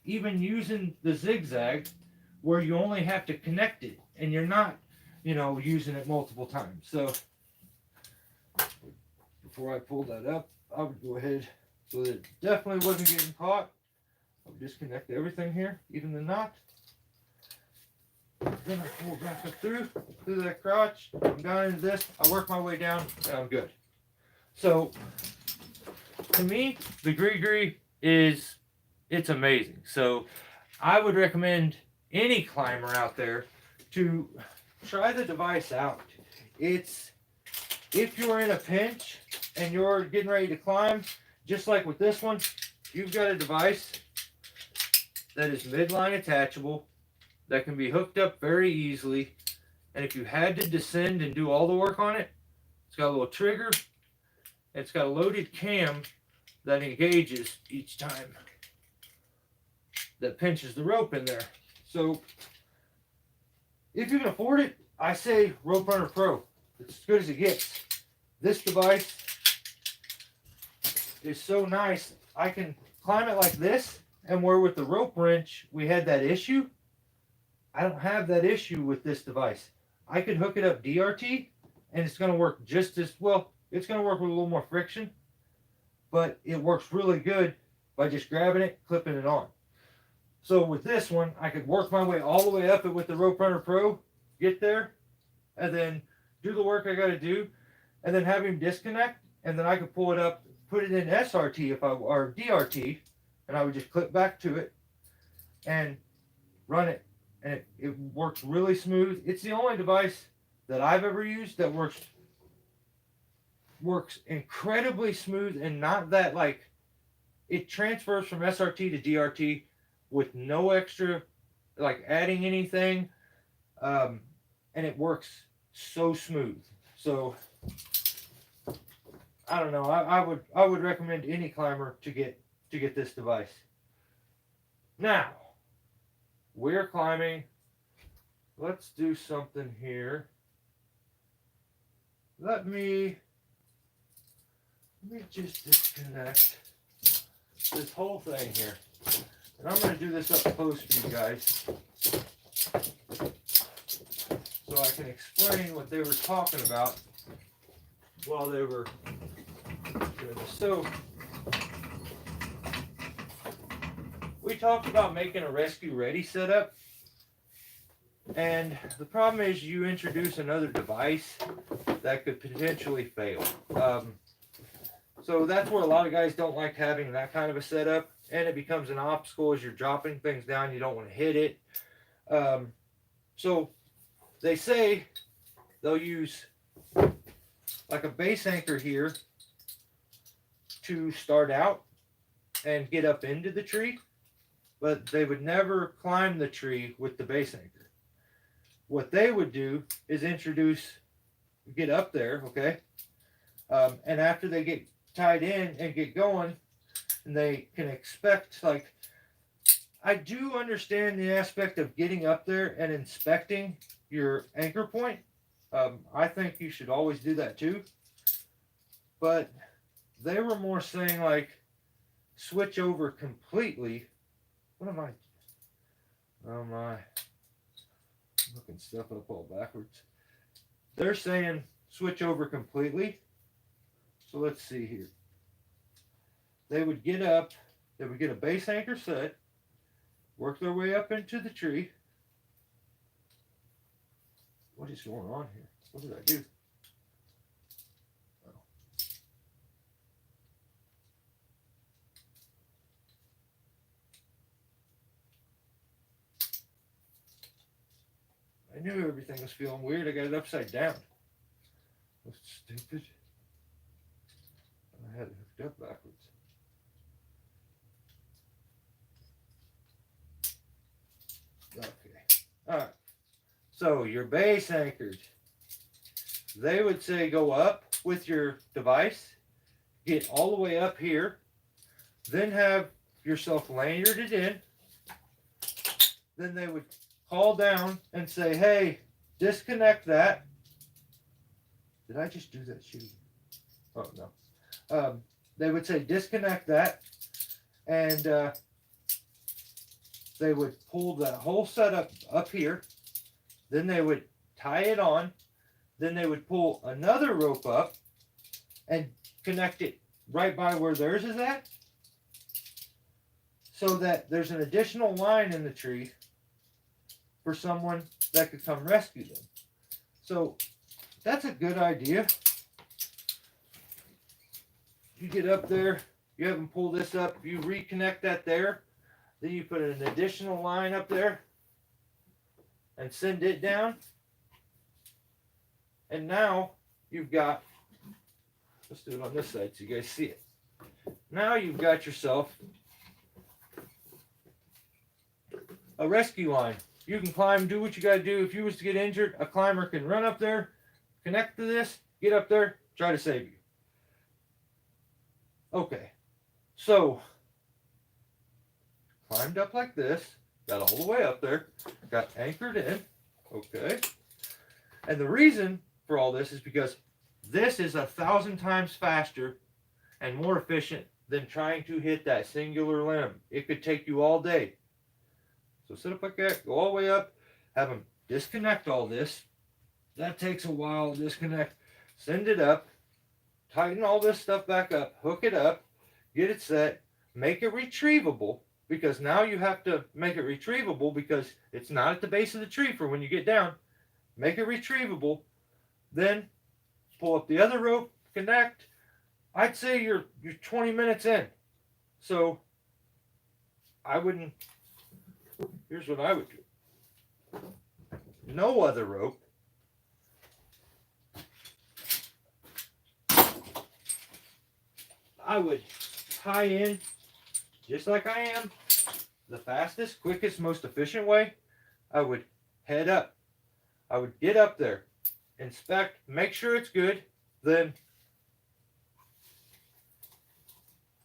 Speaker 1: even using the zigzag where you only have to connect it and you're not, using it multiple times. So before I pull that up, I would go ahead so that it definitely wasn't getting caught. I would disconnect everything here, even the knot. Then I pull back up through that crotch, I'm down into this, I work my way down, and I'm good. So, to me, the Gree it's amazing. So, I would recommend any climber out there to try the device out. If you're in a pinch and you're getting ready to climb, just like with this one, you've got a device that is midline attachable, that can be hooked up very easily, and if you had to descend and do all the work on it, it's got a little trigger, it's got a loaded cam that engages each time that pinches the rope in there. So if you can afford it, I say Rope Runner Pro. It's as good as it gets. This device is so nice. I can climb it like this, and where with the rope wrench we had that issue, I don't have that issue with this device. I could hook it up DRT and it's going to work just as well. It's going to work with a little more friction, but it works really good by just grabbing it, clipping it on. So with this one, I could work my way all the way up it with the Rope Runner Pro, get there, and then do the work I got to do, and then have him disconnect, and then I could pull it up, put it in SRT or DRT, and I would just clip back to it and run it. And it works really smooth. It's the only device that I've ever used that works incredibly smooth and not that it transfers from SRT to DRT with no extra adding anything, and it works so smooth. So I don't know. I would recommend any climber to get this device. Now we're climbing. Let's do something here. Let me just disconnect this whole thing here. And I'm going to do this up close for you guys so I can explain what they were talking about while they were doing this. So, we talked about making a rescue ready setup. And the problem is you introduce another device that could potentially fail. So that's where a lot of guys don't like having that kind of a setup, and it becomes an obstacle as you're dropping things down. You don't want to hit it. So they say they'll use like a base anchor here to start out and get up into the tree, but they would never climb the tree with the base anchor. What they would do is get up there, okay? And after they get tied in and get going, and they can expect, like, I do understand the aspect of getting up there and inspecting your anchor point. I think you should always do that too. But they were more saying, like, switch over completely. What am I? Oh my. I'm looking stuff up all backwards. They're saying switch over completely. So let's see here. They would get up, they would get a base anchor set, work their way up into the tree. What is going on here? What did I do? Oh. I knew everything was feeling weird. I got it upside down. That's stupid. I had it hooked up backwards. Okay. Alright. So your base anchored. They would say go up with your device, get all the way up here, then have yourself lanyarded in. Then they would call down and say, hey, disconnect that. Did I just do that shooting? Oh, no. They would say disconnect that, and they would pull that whole setup up here. Then they would tie it on. Then they would pull another rope up and connect it right by where theirs is at, so that there's an additional line in the tree for someone that could come rescue them. So that's a good idea. You get up there, you have them pull this up, you reconnect that there, then you put an additional line up there and send it down. And now you've got, let's do it on this side so you guys see it. Now you've got yourself a rescue line. You can climb, do what you got to do. If you was to get injured, a climber can run up there, connect to this, get up there, try to save you. Okay, so climbed up like this, got all the way up there, got anchored in, okay. And the reason for all this is because this is 1,000 times faster and more efficient than trying to hit that singular limb. It could take you all day. So sit up like that, go all the way up, have them disconnect all this. That takes a while to disconnect. Send it up, tighten all this stuff back up, hook it up, get it set, make it retrievable, because now you have to make it retrievable because it's not at the base of the tree for when you get down. Make it retrievable, then pull up the other rope, connect. I'd say you're 20 minutes in. So I wouldn't, here's what I would do. No other rope. I would tie in just like I am, the fastest, quickest, most efficient way. I would head up. I would get up there inspect, make sure it's good, then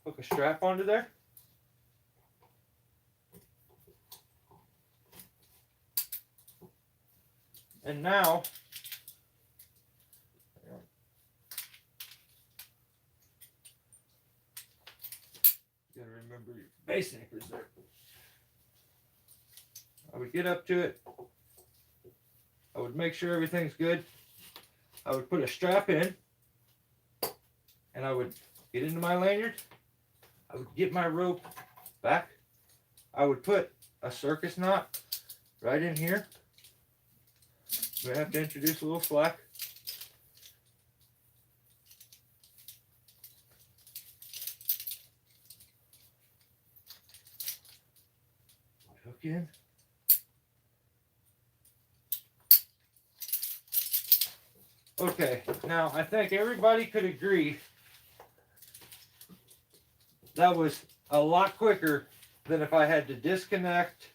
Speaker 1: hook a strap onto there. And now, you gotta remember your base anchors there. I would get up to it. I would make sure everything's good. I would put a strap in, and I would get into my lanyard. I would get my rope back. I would put a circus knot right in here. We have to introduce a little slack. Hook in. Okay, now I think everybody could agree that was a lot quicker than if I had to disconnect,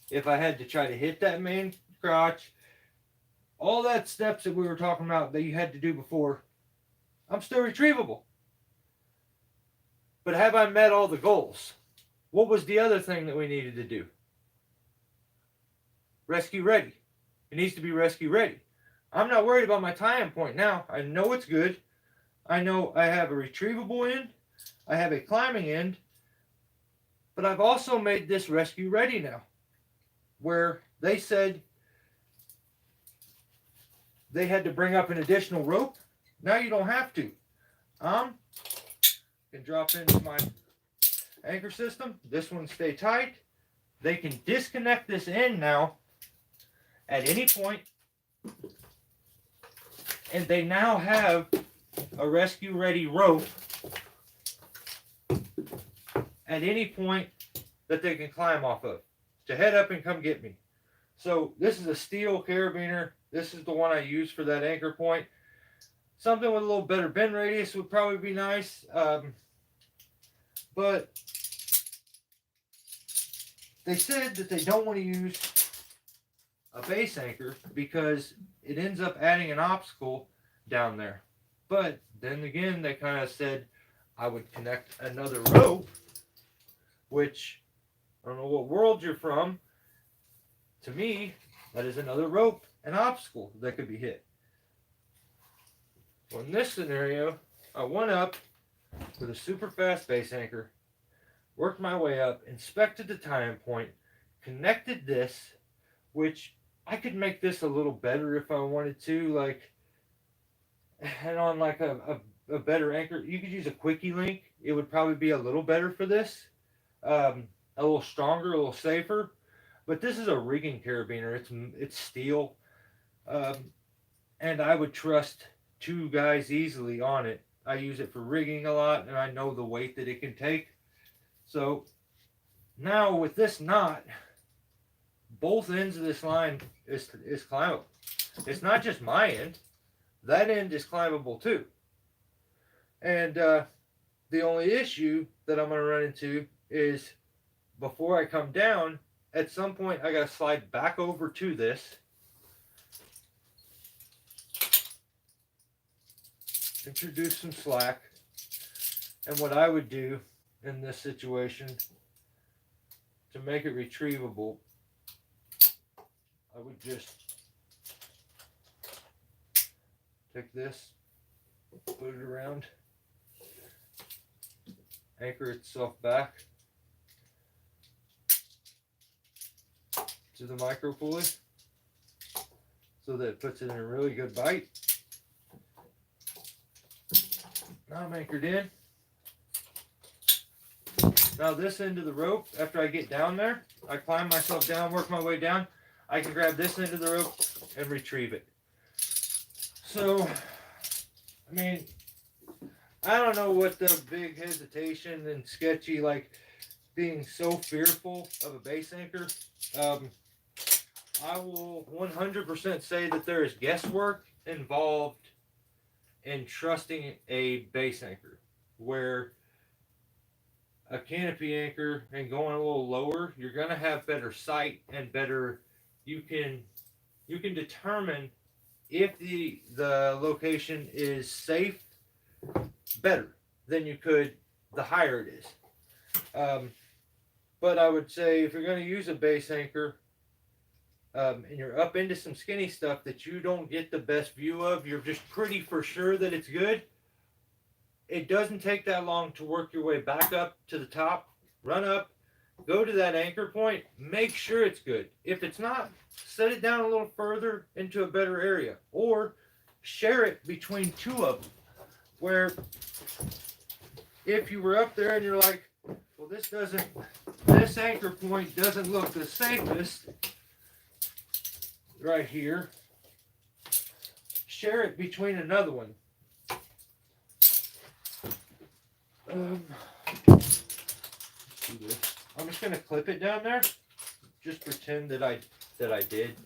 Speaker 1: if I had to try to hit that main crotch. All that steps that we were talking about that you had to do before, I'm still retrievable. But have I met all the goals? What was the other thing that we needed to do? Rescue ready. It needs to be rescue ready. I'm not worried about my tie-in point now. I know it's good. I know I have a retrievable end. I have a climbing end. But I've also made this rescue ready now, where they said they had to bring up an additional rope. Now you don't have to. Can drop into my anchor system. This one stay tight. They can disconnect this end now at any point, and they now have a rescue ready rope at any point that they can climb off of to head up and come get me. So this is a steel carabiner. This is the one I use for that anchor point. Something with a little better bend radius would probably be nice. But they said that they don't want to use a base anchor because it ends up adding an obstacle down there. But then again, they kind of said I would connect another rope, which I don't know what world you're from. To me, that is another rope, an obstacle that could be hit. Well, in this scenario, I went up with a super fast base anchor, worked my way up, inspected the tie-in point, connected this, which I could make this a little better if I wanted to, like, and on like a better anchor. You could use a quickie link. It would probably be a little better for this. A little stronger, a little safer. But this is a rigging carabiner. It's steel. And I would trust two guys easily on it. I use it for rigging a lot, and I know the weight that it can take. So now with this knot, both ends of this line is climbable. It's not just my end. That end is climbable too. And the only issue that I'm going to run into is before I come down, at some point I got to slide back over to this. Introduce some slack. And what I would do in this situation to make it retrievable, I would just take this, put it around, anchor itself back to the micro pulley so that it puts it in a really good bite. Now I'm anchored in. Now this end of the rope, after I get down there, I climb myself down, work my way down. I can grab this end of the rope and retrieve it. So, I mean, I don't know what the big hesitation and sketchy, like being so fearful of a base anchor. I will 100% say that there is guesswork involved in trusting a base anchor, where a canopy anchor and going a little lower, you're going to have better sight and better, you can determine if the location is safe, better than you could the higher it is. But I would say if you're going to use a base anchor, and you're up into some skinny stuff that you don't get the best view of, you're just pretty for sure that it's good. It doesn't take that long to work your way back up to the top, run up, go to that anchor point, make sure it's good. If it's not, set it down a little further into a better area, or share it between two of them, where if you were up there and you're like, well, this anchor point doesn't look the safest right here, share it between another one. I'm just gonna clip it down there. Just pretend that I did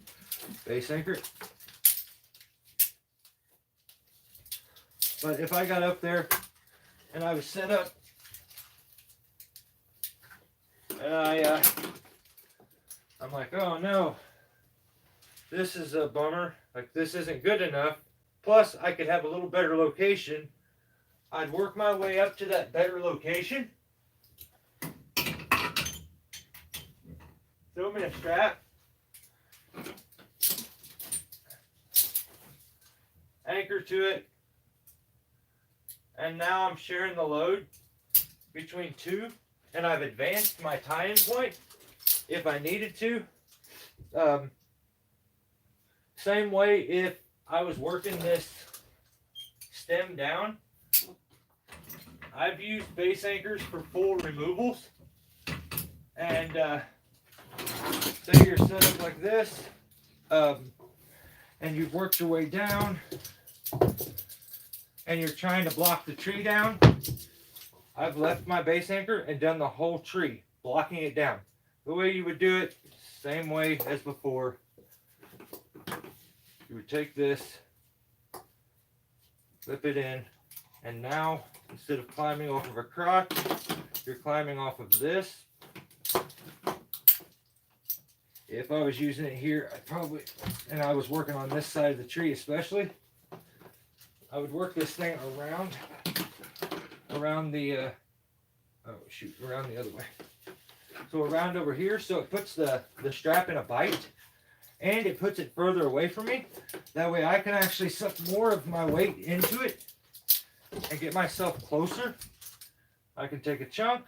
Speaker 1: base anchor it. But if I got up there and I was set up and I'm like, oh no, this is a bummer. Like, this isn't good enough. Plus, I could have a little better location. I'd work my way up to that better location. Throw me a strap. Anchor to it. And now I'm sharing the load between two. And I've advanced my tie-in point if I needed to. Same way if I was working this stem down. I've used base anchors for full removals. And say you're set up like this, and you've worked your way down, and you're trying to block the tree down. I've left my base anchor and done the whole tree, blocking it down. The way you would do it, same way as before. You would take this, flip it in, and now instead of climbing off of a crotch, you're climbing off of this. If I was using it here, and I was working on this side of the tree especially, I would work this thing around the, around the other way. So around over here, so it puts the strap in a bite, and it puts it further away from me. That way I can actually suck more of my weight into it and get myself closer. I can take a chunk.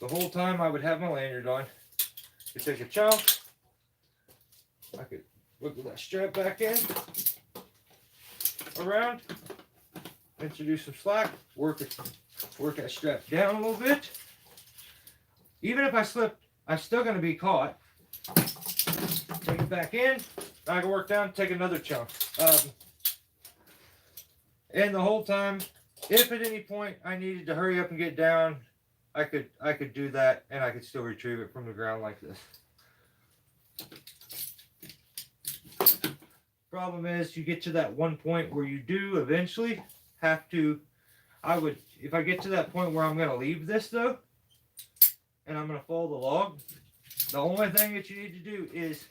Speaker 1: The whole time I would have my lanyard on. I could take a chunk. I could wiggle that strap back in, around, introduce some slack, work that strap down a little bit. Even if I slip, I'm still going to be caught. Take it back in. I can work down, take another chunk. And the whole time, if at any point I needed to hurry up and get down, I could do that, and I could still retrieve it from the ground like this. Problem is, you get to that one point where you do eventually have to, if I get to that point where I'm going to leave this though, and I'm going to follow the log, the only thing that you need to do is,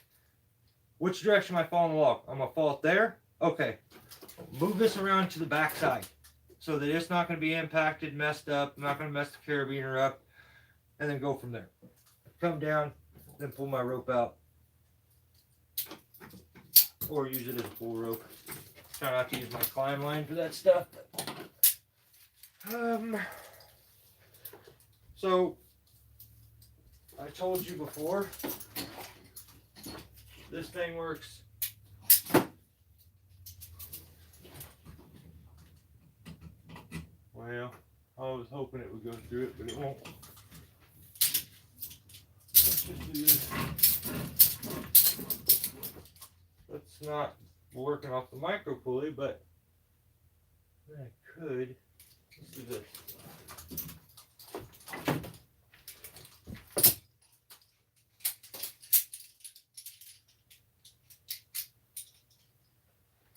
Speaker 1: which direction am I following the log? I'm going to follow it there. Okay. Move this around to the back side so that it's not going to be impacted, messed up. I'm not going to mess the carabiner up, and then go from there. Come down, then pull my rope out, or use it as a pull rope. Try not to use my climb line for that stuff. So I told you before, this thing works. Well, I was hoping it would go through it, but it won't. Let's just do this. That's not working off the micro pulley, but I could. Let's do this.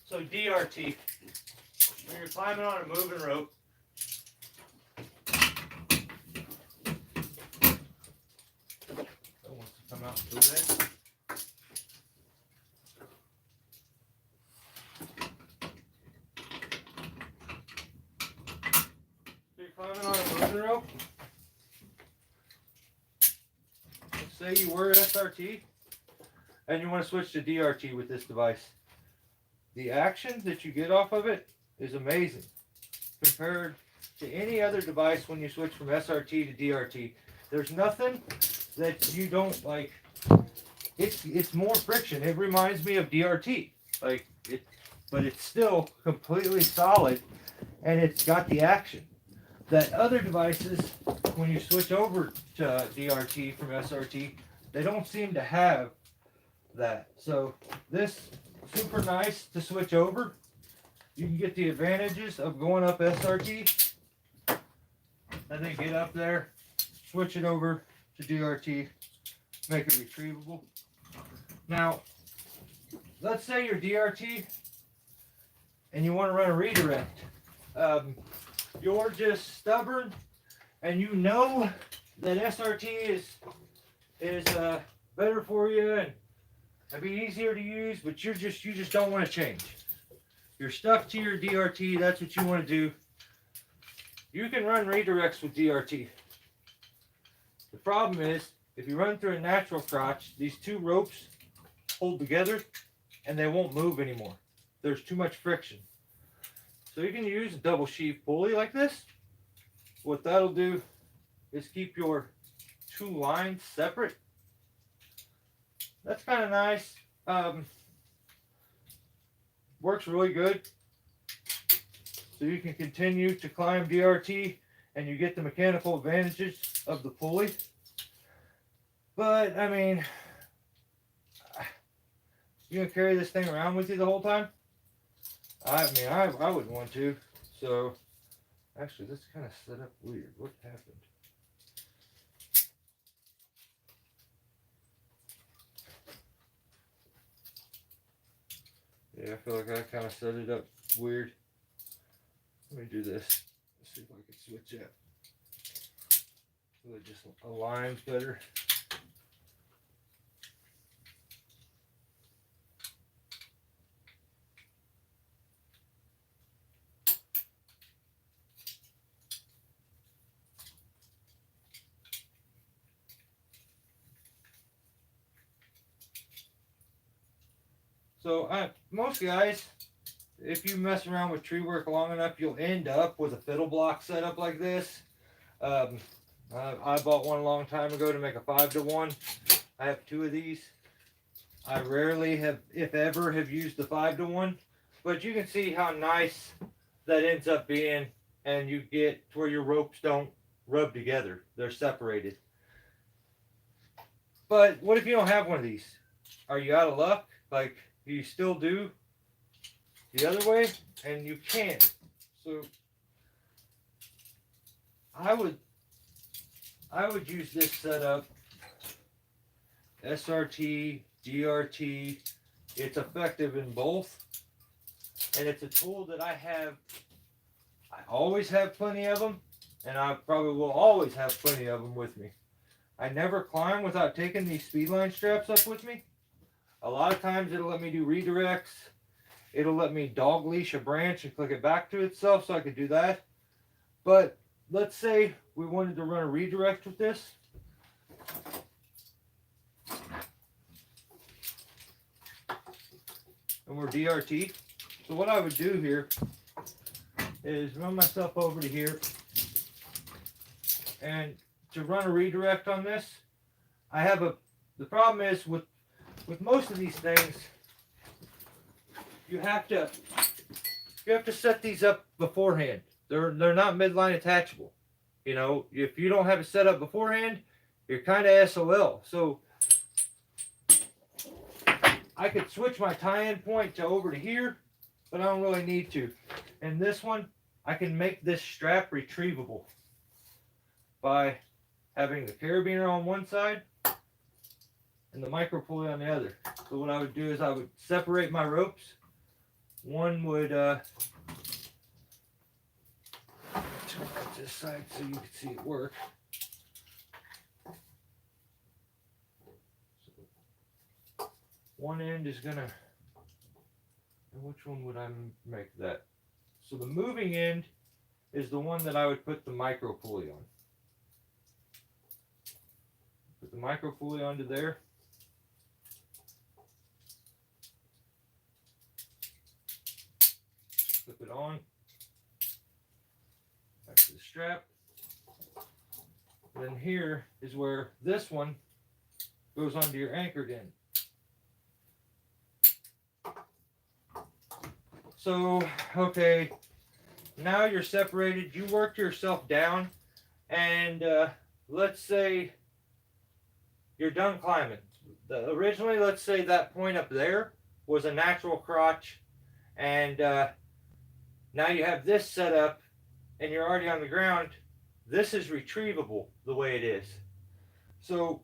Speaker 1: So DRT, when you're climbing on a moving rope, come out through there. climbing on a moving rope, let's say you were SRT and you want to switch to DRT with this device. The action that you get off of it is amazing compared to any other device when you switch from SRT to DRT. There's nothing that you don't like. It's more friction. It reminds me of DRT, but it's still completely solid, and it's got the action that other devices, when you switch over to DRT from SRT, they don't seem to have that. So this super nice to switch over. You can get the advantages of going up SRT and then get up there, switch it over to DRT, make it retrievable. Now, let's say you're DRT and you want to run a redirect. You're just stubborn and you know that SRT is better for you and it'd be easier to use, but you just don't want to change. You're stuck to your DRT. That's what you want to do. You can run redirects with DRT. The problem is, if you run through a natural crotch, these two ropes hold together and they won't move anymore. There's too much friction. So you can use a double sheave pulley like this. What that'll do is keep your two lines separate. That's kind of nice. Works really good. So you can continue to climb DRT and you get the mechanical advantages of the pulley. But, I mean, you gonna carry this thing around with you the whole time? I mean, I wouldn't want to. So, actually, this kind of set up weird. What happened? Yeah, I feel like I kind of set it up weird. Let me do this. Let's see if I can switch it. So it just aligns better. So most guys, if you mess around with tree work long enough, you'll end up with a fiddle block setup like this. I bought one a long time ago to make a 5-to-1. I have 2 of these. I rarely have, if ever, have used the 5-to-1, but you can see how nice that ends up being, and you get to where your ropes don't rub together. They're separated. But what if you don't have one of these? Are you out of luck? Like, you still do the other way, and you can't. So I would use this setup, SRT, DRT. It's effective in both, and it's a tool that I always have plenty of them, and I probably will always have plenty of them with me. I never climb without taking these speedline straps up with me. A lot of times it'll let me do redirects. It'll let me dog leash a branch and click it back to itself, so I could do that. But let's say we wanted to run a redirect with this. And we're DRT. So what I would do here is run myself over to here. And to run a redirect on this, the problem is with most of these things, you have to set these up beforehand. They're not midline attachable. You know, if you don't have it set up beforehand, you're kind of SOL. So I could switch my tie-in point to over to here, but I don't really need to. And this one, I can make this strap retrievable by having the carabiner on one side and the micro pulley on the other. So what I would do is I would separate my ropes. One would turn this side so you can see it work. So one end is gonna, and which one would I make that? So the moving end is the one that I would put the micro pulley on. Put the micro pulley onto there. Flip it on. Back to the strap. Then here is where this one goes onto your anchored end. So, okay, now you're separated. You worked yourself down, and let's say you're done climbing. Originally, let's say that point up there was a natural crotch, and now you have this set up, and you're already on the ground. This is retrievable the way it is. So,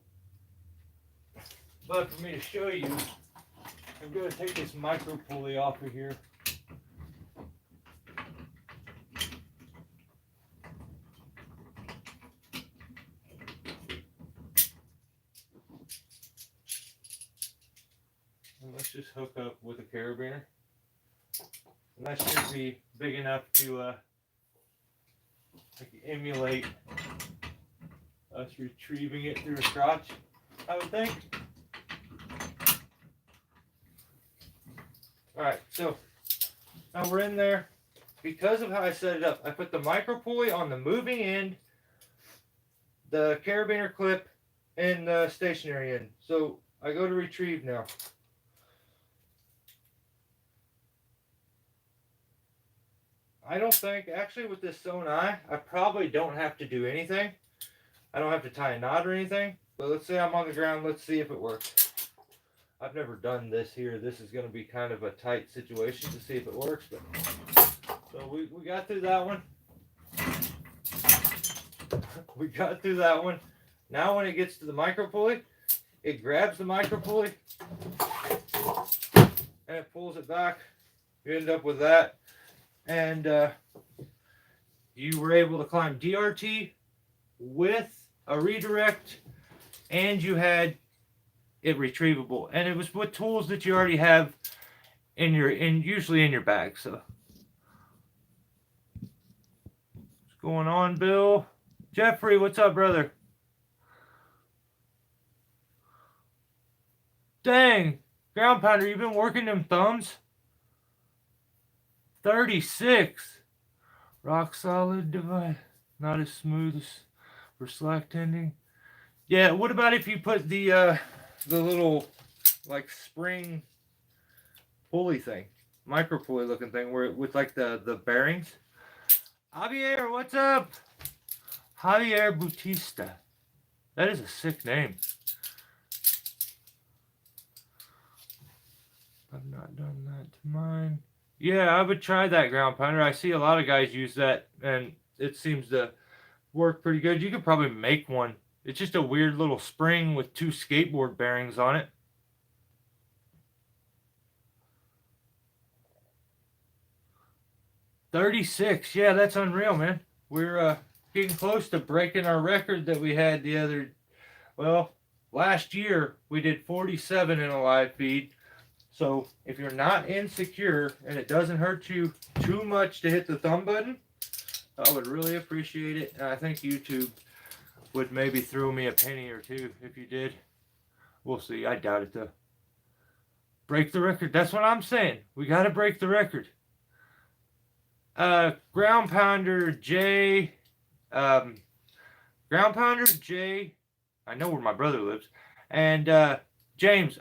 Speaker 1: but for me to show you, I'm going to take this micro pulley off of here. And let's just hook up with a carabiner. And that should be big enough to emulate us retrieving it through a crotch, I would think. Alright, so now we're in there. Because of how I set it up, I put the micro pulley on the moving end, the carabiner clip, and the stationary end. So I go to retrieve now. I don't think, actually with this sewn eye, I probably don't have to do anything. I don't have to tie a knot or anything. But let's say I'm on the ground, let's see if it works. I've never done this here. This is going to be kind of a tight situation to see if it works. But so we got through that one. We got through that one. Now when it gets to the micro pulley, it grabs the micro pulley and it pulls it back. You end up with that. And you were able to climb DRT with a redirect, and you had it retrievable, and it was with tools that you already have usually in your bag. So what's going on, Bill? Jeffrey, what's up, brother? Dang, ground pounder, you've been working them thumbs. 36. Rock solid device. Not as smooth as for slack tending. Yeah, what about if you put the little like spring pulley thing, micro pulley looking thing, where with like the bearings? Javier, what's up? Javier Bautista. That is a sick name. I've not done that to mine. Yeah, I would try that ground pounder. I see a lot of guys use that, and it seems to work pretty good. You could probably make one. It's just a weird little spring with 2 skateboard bearings on it. $36. Yeah, that's unreal, man. We're getting close to breaking our record that we had last year we did 47 in a live feed. So if you're not insecure and it doesn't hurt you too much to hit the thumb button, I would really appreciate it. And I think YouTube would maybe throw me a penny or two if you did. We'll see. I doubt it though. Break the record. That's what I'm saying. We got to break the record. Ground pounder J. Ground pounder J. I know where my brother lives. And James,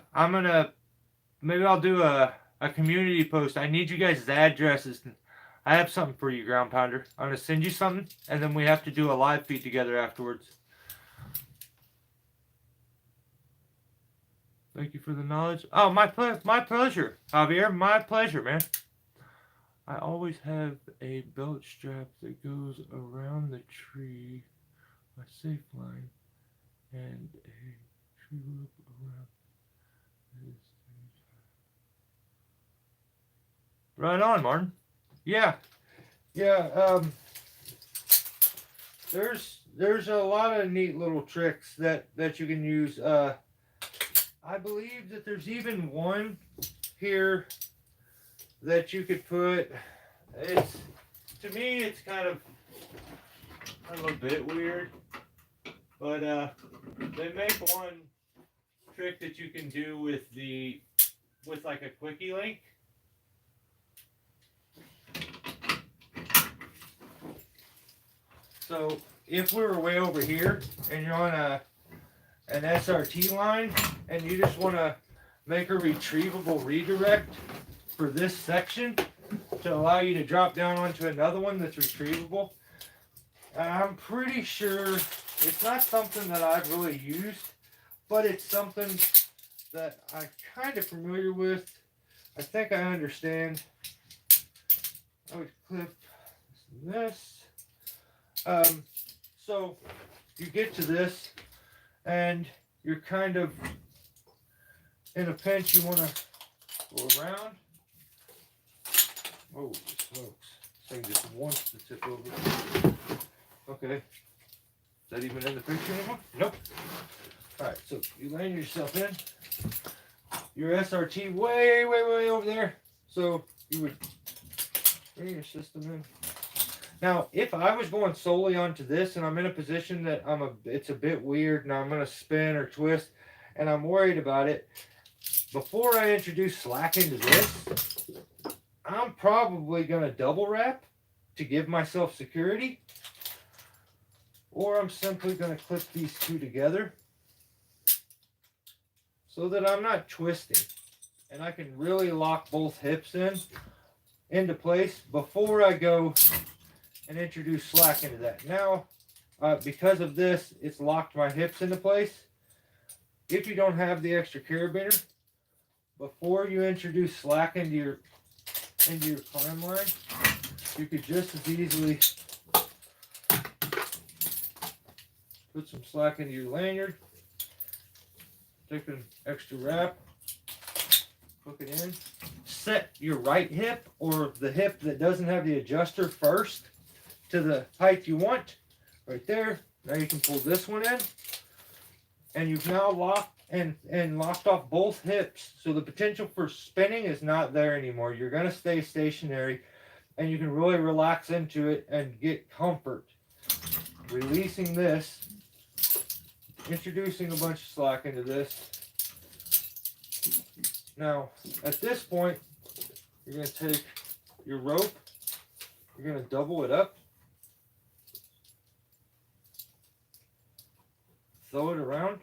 Speaker 1: maybe I'll do a community post. I need you guys' addresses. I have something for you, ground pounder. I'm going to send you something, and then we have to do a live feed together afterwards. Thank you for the knowledge. Oh, my pleasure, Javier. My pleasure, man. I always have a belt strap that goes around the tree, my safe line, and a tree loop around this. Right on, Martin. Yeah. There's a lot of neat little tricks that you can use. I believe that there's even one here that you could put. To me, it's kind of a little bit weird, but they make one trick that you can do with like a quickie link. So if we were way over here and you're on an SRT line and you just want to make a retrievable redirect for this section to allow you to drop down onto another one that's retrievable, I'm pretty sure it's not something that I've really used, but it's something that I'm kind of familiar with. I think I understand. I would clip this. So you get to this and you're kind of in a pinch. You want to go around. Oh, smokes. This thing just wants to tip over. Okay. Is that even in the picture anymore? Nope. Alright, so you land yourself in. Your SRT way over there. So you would bring your system in. Now, if I was going solely onto this and I'm in a position that it's a bit weird and I'm going to spin or twist and I'm worried about it, before I introduce slack into this, I'm probably going to double wrap to give myself security, or I'm simply going to clip these two together so that I'm not twisting and I can really lock both hips into place before I go and introduce slack into that. Now, because of this, it's locked my hips into place. If you don't have the extra carabiner, before you introduce slack into your climb line, you could just as easily put some slack into your lanyard, take an extra wrap, hook it in, set your right hip or the hip that doesn't have the adjuster first to the height you want, right there. Now you can pull this one in, and you've now locked locked off both hips, so the potential for spinning is not there anymore. You're going to stay stationary, and you can really relax into it and get comfort. Releasing this, introducing a bunch of slack into this. Now, at this point, you're going to take your rope, you're going to double it up, throw it around,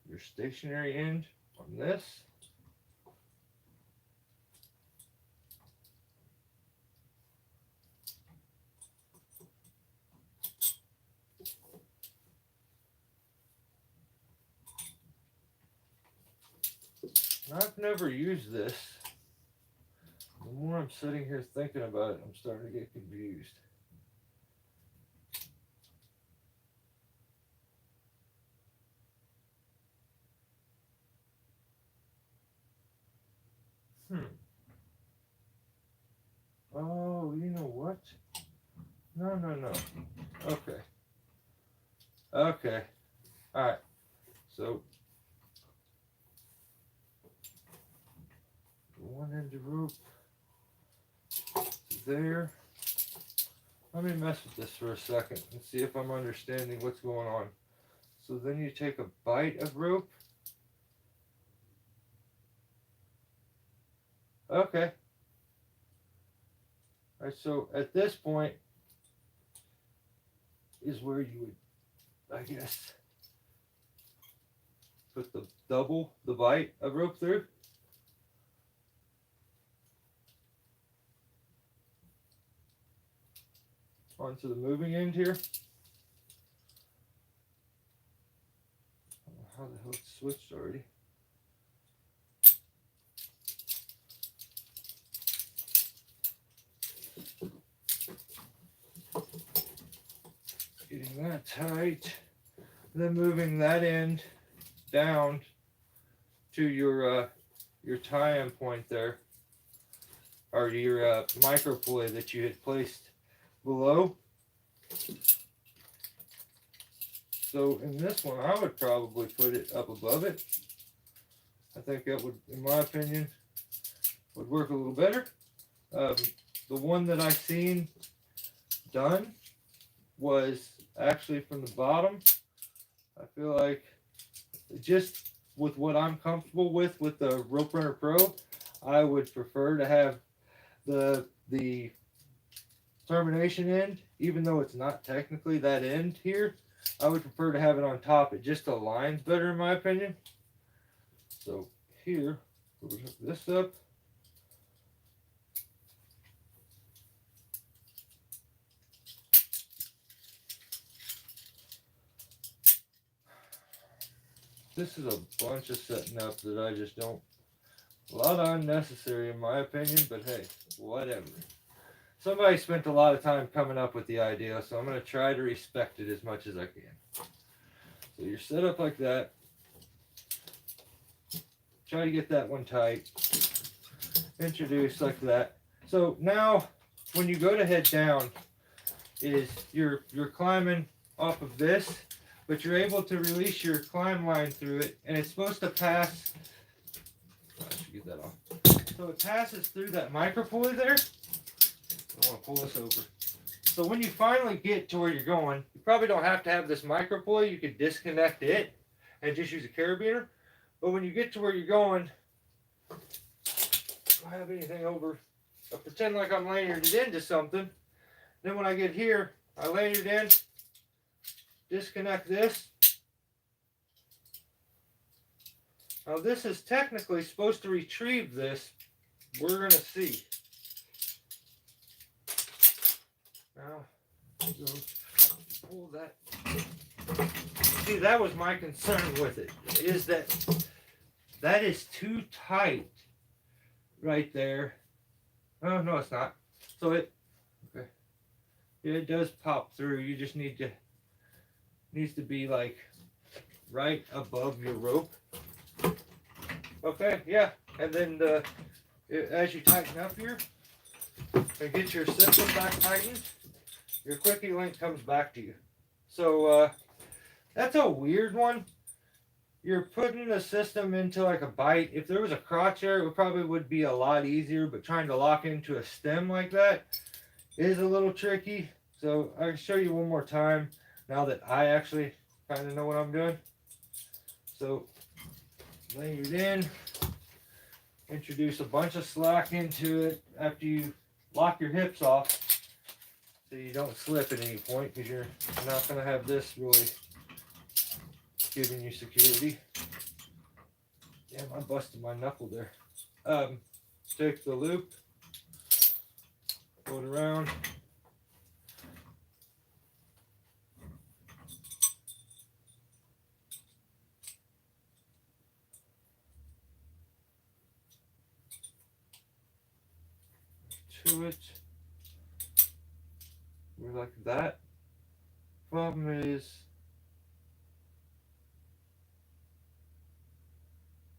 Speaker 1: your stationary end on this, I've never used this. The more I'm sitting here thinking about it, I'm starting to get confused. Oh, you know what? No. Okay. Alright. So, one end of rope there. Let me mess with this for a second and see if I'm understanding what's going on. So then you take a bite of rope. Okay. All right, so at this point is where you would, I guess, put the bite of rope through. Onto the moving end here. I don't know how the hell it's switched already. Getting that tight. Then moving that end down to your tie-in point there, or your micro pulley that you had placed below. So in this one, I would probably put it up above it. I think that would, in my opinion, would work a little better. The one that I've seen done was actually from the bottom. I feel like just with what I'm comfortable with the Rope Runner Pro, I would prefer to have the termination end, even though it's not technically that end here. I would prefer to have it on top. It just aligns better in my opinion. So here, we'll hook this up. This is a bunch of setting up that I just don't, a lot of unnecessary in my opinion, but hey, whatever. Somebody spent a lot of time coming up with the idea, so I'm going to try to respect it as much as I can. So you're set up like that. Try to get that one tight. Introduce like that. So now when you go to head down, is you're climbing off of this, but you're able to release your climb line through it, and it's supposed to pass. I should get that off. So it passes through that micro pulley there. I want to pull this over. So when you finally get to where you're going, you probably don't have to have this micro pulley. You could disconnect it and just use a carabiner. But when you get to where you're going, I don't have anything over. I pretend like I'm lanyarded into something. Then when I get here, I lanyard in, disconnect this. Now this is technically supposed to retrieve this. We're going to see. Now, pull that. See, that was my concern with it, is that is too tight right there. Oh, no, it's not. So okay. Yeah, it does pop through. You just needs to be like right above your rope. Okay, yeah. And then as you tighten up here and get your system back tightened, your quickie link comes back to you. So that's a weird one. You're putting the system into like a bite. If there was a crotch there, it probably would be a lot easier, but trying to lock into a stem like that is a little tricky. So I can show you one more time now that I actually kind of know what I'm doing. So lanyard in, introduce a bunch of slack into it after you lock your hips off so you don't slip at any point, because you're not going to have this really giving you security. Damn, I busted my knuckle there. Take the loop, pull it around. To it. We're like that. Problem is,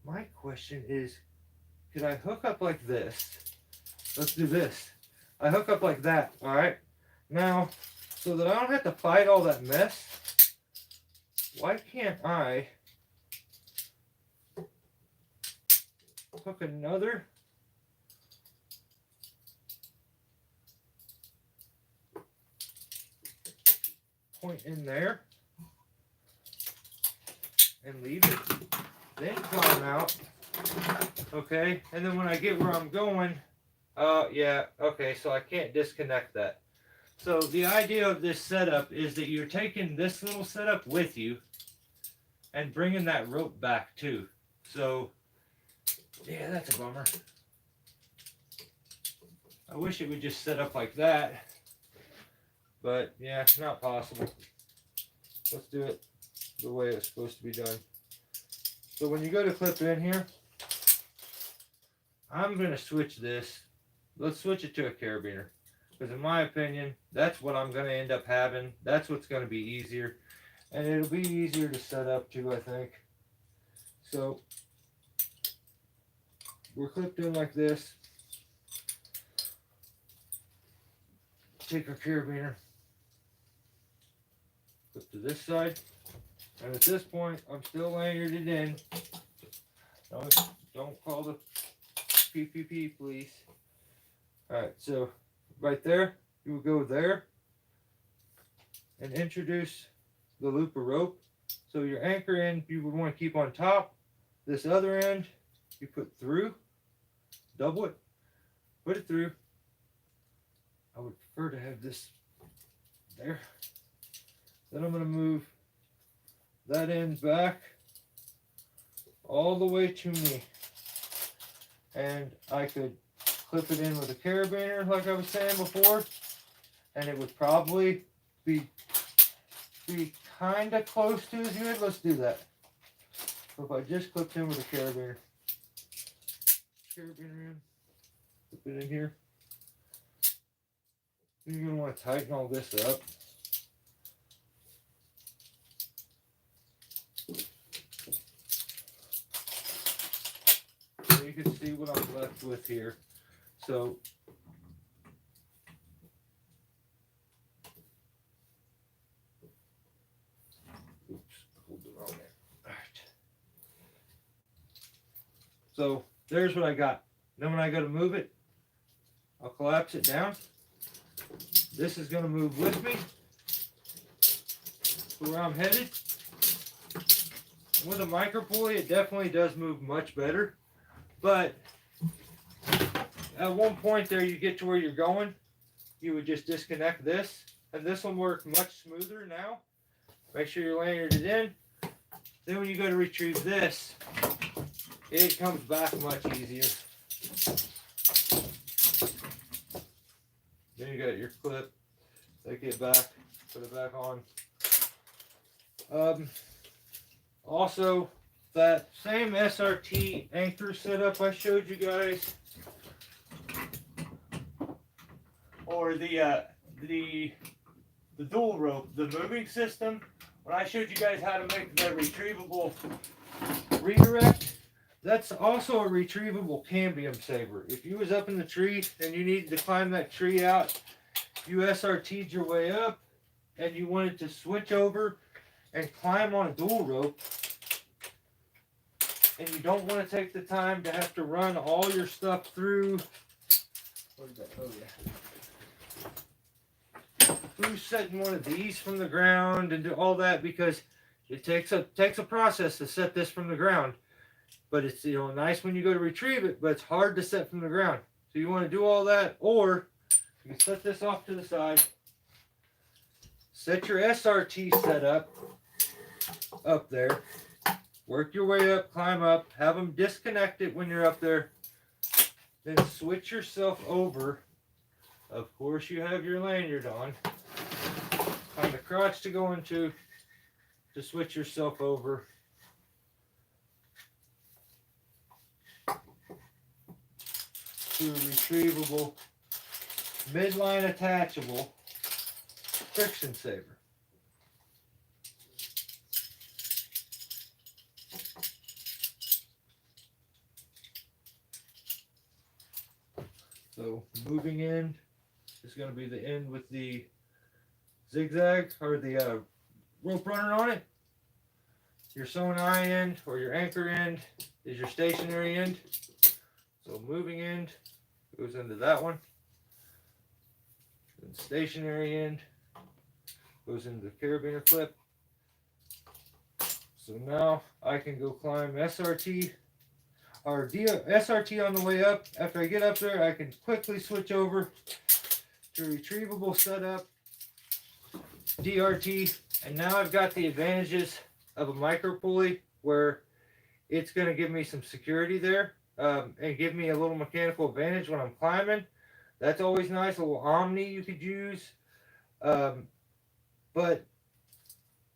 Speaker 1: my question is, could I hook up like this? Let's do this. I hook up like that, alright? Now, so that I don't have to fight all that mess, why can't I hook another point in there and leave it, then climb out, okay, and then when I get where I'm going, yeah, okay, so I can't disconnect that. So the idea of this setup is that you're taking this little setup with you and bringing that rope back too. So yeah, that's a bummer. I wish it would just set up like that. But yeah, it's not possible. Let's do it the way it's supposed to be done. So when you go to clip in here, I'm going to switch this. Let's switch it to a carabiner. Because in my opinion, that's what I'm going to end up having. That's what's going to be easier. And it'll be easier to set up too, I think. So we're clipped in like this. Take our carabiner. Flip to this side, and at this point I'm still lanyarded in, Don't call the PPP, please. Alright, so right there, you would go there and introduce the loop of rope. So your anchor end you would want to keep on top. This other end you put through, double it, put it through. I would prefer to have this there. Then I'm going to move that end back all the way to me. And I could clip it in with a carabiner like I was saying before. And it would probably be kind of close to as good. Let's do that. So if I just clipped in with a carabiner in, clip it in here. You're going to want to tighten all this up. So you can see what I'm left with here. So oops, hold it on there. All right. So there's what I got. Then when I go to move it, I'll collapse it down. This is going to move with me to where I'm headed. With a micro pulley, it definitely does move much better. But at one point there, you get to where you're going, you would just disconnect this, and this will work much smoother now. Make sure your lanyard is in. Then when you go to retrieve this, it comes back much easier. Then you got your clip. Take it back, put it back on. Also, that same SRT anchor setup I showed you guys, or the dual rope, the moving system. When I showed you guys how to make the retrievable redirect, that's also a retrievable cambium saver. If you was up in the tree and you needed to climb that tree out, you SRT'd your way up and you wanted to switch over and climb on a dual rope, and you don't want to take the time to have to run all your stuff through, what is that? Oh yeah. Through setting one of these from the ground and do all that, because it takes a process to set this from the ground. But it's, you know, nice when you go to retrieve it, but it's hard to set from the ground. So you want to do all that, or you can set this off to the side. Set your SRT setup up there. Work your way up, climb up, have them disconnect it when you're up there. Then switch yourself over. Of course, you have your lanyard on. Find the crotch to go into to switch yourself over. To a retrievable, midline attachable friction saver. So moving end is going to be the end with the zigzag or the rope runner on it. Your sewn eye end or your anchor end is your stationary end. So moving end goes into that one. And stationary end goes into the carabiner clip. So now I can go climb SRT or SRT on the way up. After I get up there, I can quickly switch over to retrievable setup, DRT, and now I've got the advantages of a micro pulley where it's going to give me some security there and give me a little mechanical advantage when I'm climbing. That's always nice. A little Omni you could use. But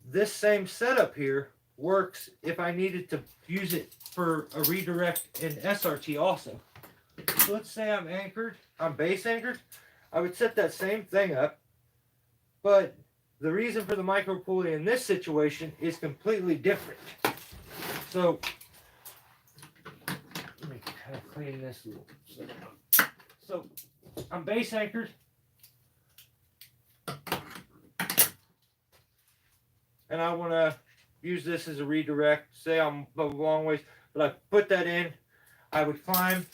Speaker 1: this same setup here works if I needed to use it for a redirect in SRT also. So let's say I'm anchored, I'm base anchored. I would set that same thing up, but the reason for the micro pulley in this situation is completely different. So let me kind of clean this a little. So I'm base anchored. And I want to use this as a redirect. Say I'm a long ways. But I put that in, I would climb.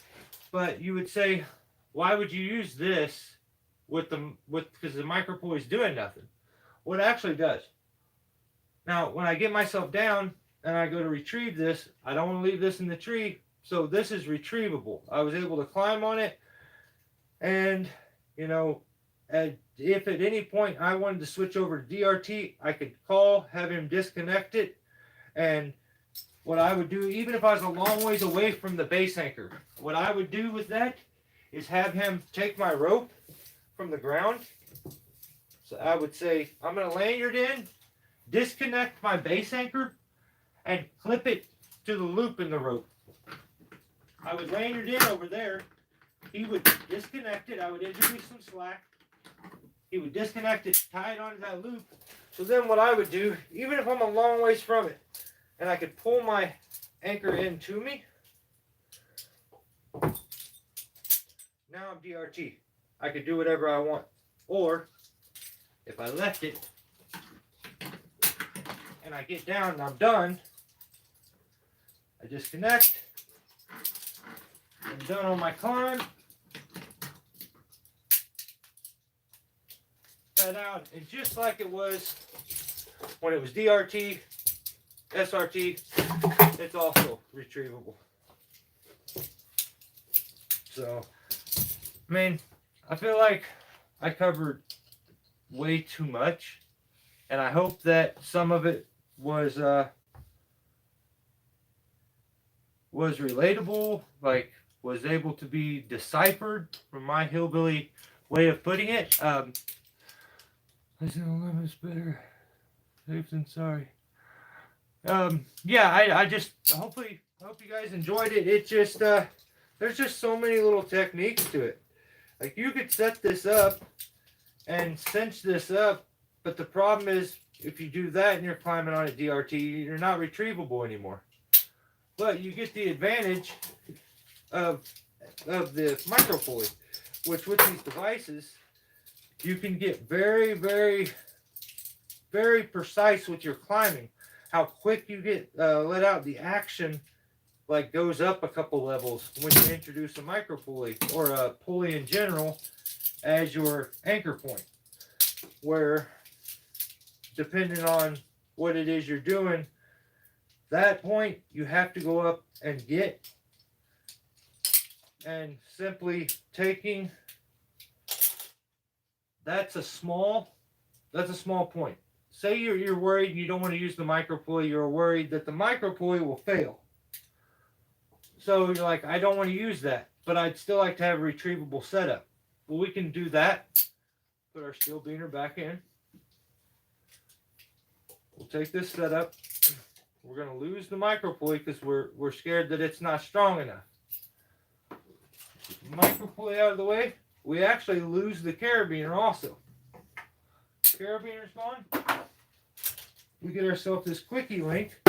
Speaker 1: But you would say, why would you use this because the micro pulley is doing nothing? Well, it actually does. Now, when I get myself down and I go to retrieve this, I don't want to leave this in the tree. So this is retrievable. I was able to climb on it, and if at any point I wanted to switch over to DRT, I could call, have him disconnect it, and what I would do, even if I was a long ways away from the base anchor, what I would do with that is have him take my rope from the ground. So I would say, I'm going to lanyard in, disconnect my base anchor, and clip it to the loop in the rope. I would lanyard in over there. He would disconnect it. I would introduce some slack. He would disconnect it, tie it onto that loop. So then what I would do, even if I'm a long ways from it, and I could pull my anchor in to me, now I'm DRT. I could do whatever I want. Or if I left it and I get down and I'm done, I disconnect. I'm done on my climb. That out, and just like it was when it was DRT, SRT, it's also retrievable. So, I mean, I feel like I covered way too much, and I hope that some of it was relatable, like was able to be deciphered from my hillbilly way of putting it. Listen, love is better safe than sorry. Yeah, I just hope you guys enjoyed it. It just there's just so many little techniques to it. Like, you could set this up and cinch this up, but the problem is if you do that and you're climbing on a DRT, you're not retrievable anymore. But you get the advantage of the micro pulley, which with these devices you can get very, very, very precise with your climbing. How quick you get let out. The action like goes up a couple levels when you introduce a micro pulley or a pulley in general as your anchor point, where depending on what it is you're doing, that point you have to go up and get, and simply taking, that's a small point. Say you're worried and you don't want to use the micro pulley, you're worried that the micro pulley will fail. So you're like, I don't want to use that, but I'd still like to have a retrievable setup. Well, we can do that. Put our steel beaner back in. We'll take this setup. We're going to lose the micro pulley because we're scared that it's not strong enough. Get the micro pulley out of the way. We actually lose the carabiner also. Carabiner's gone. We get ourselves this quickie link.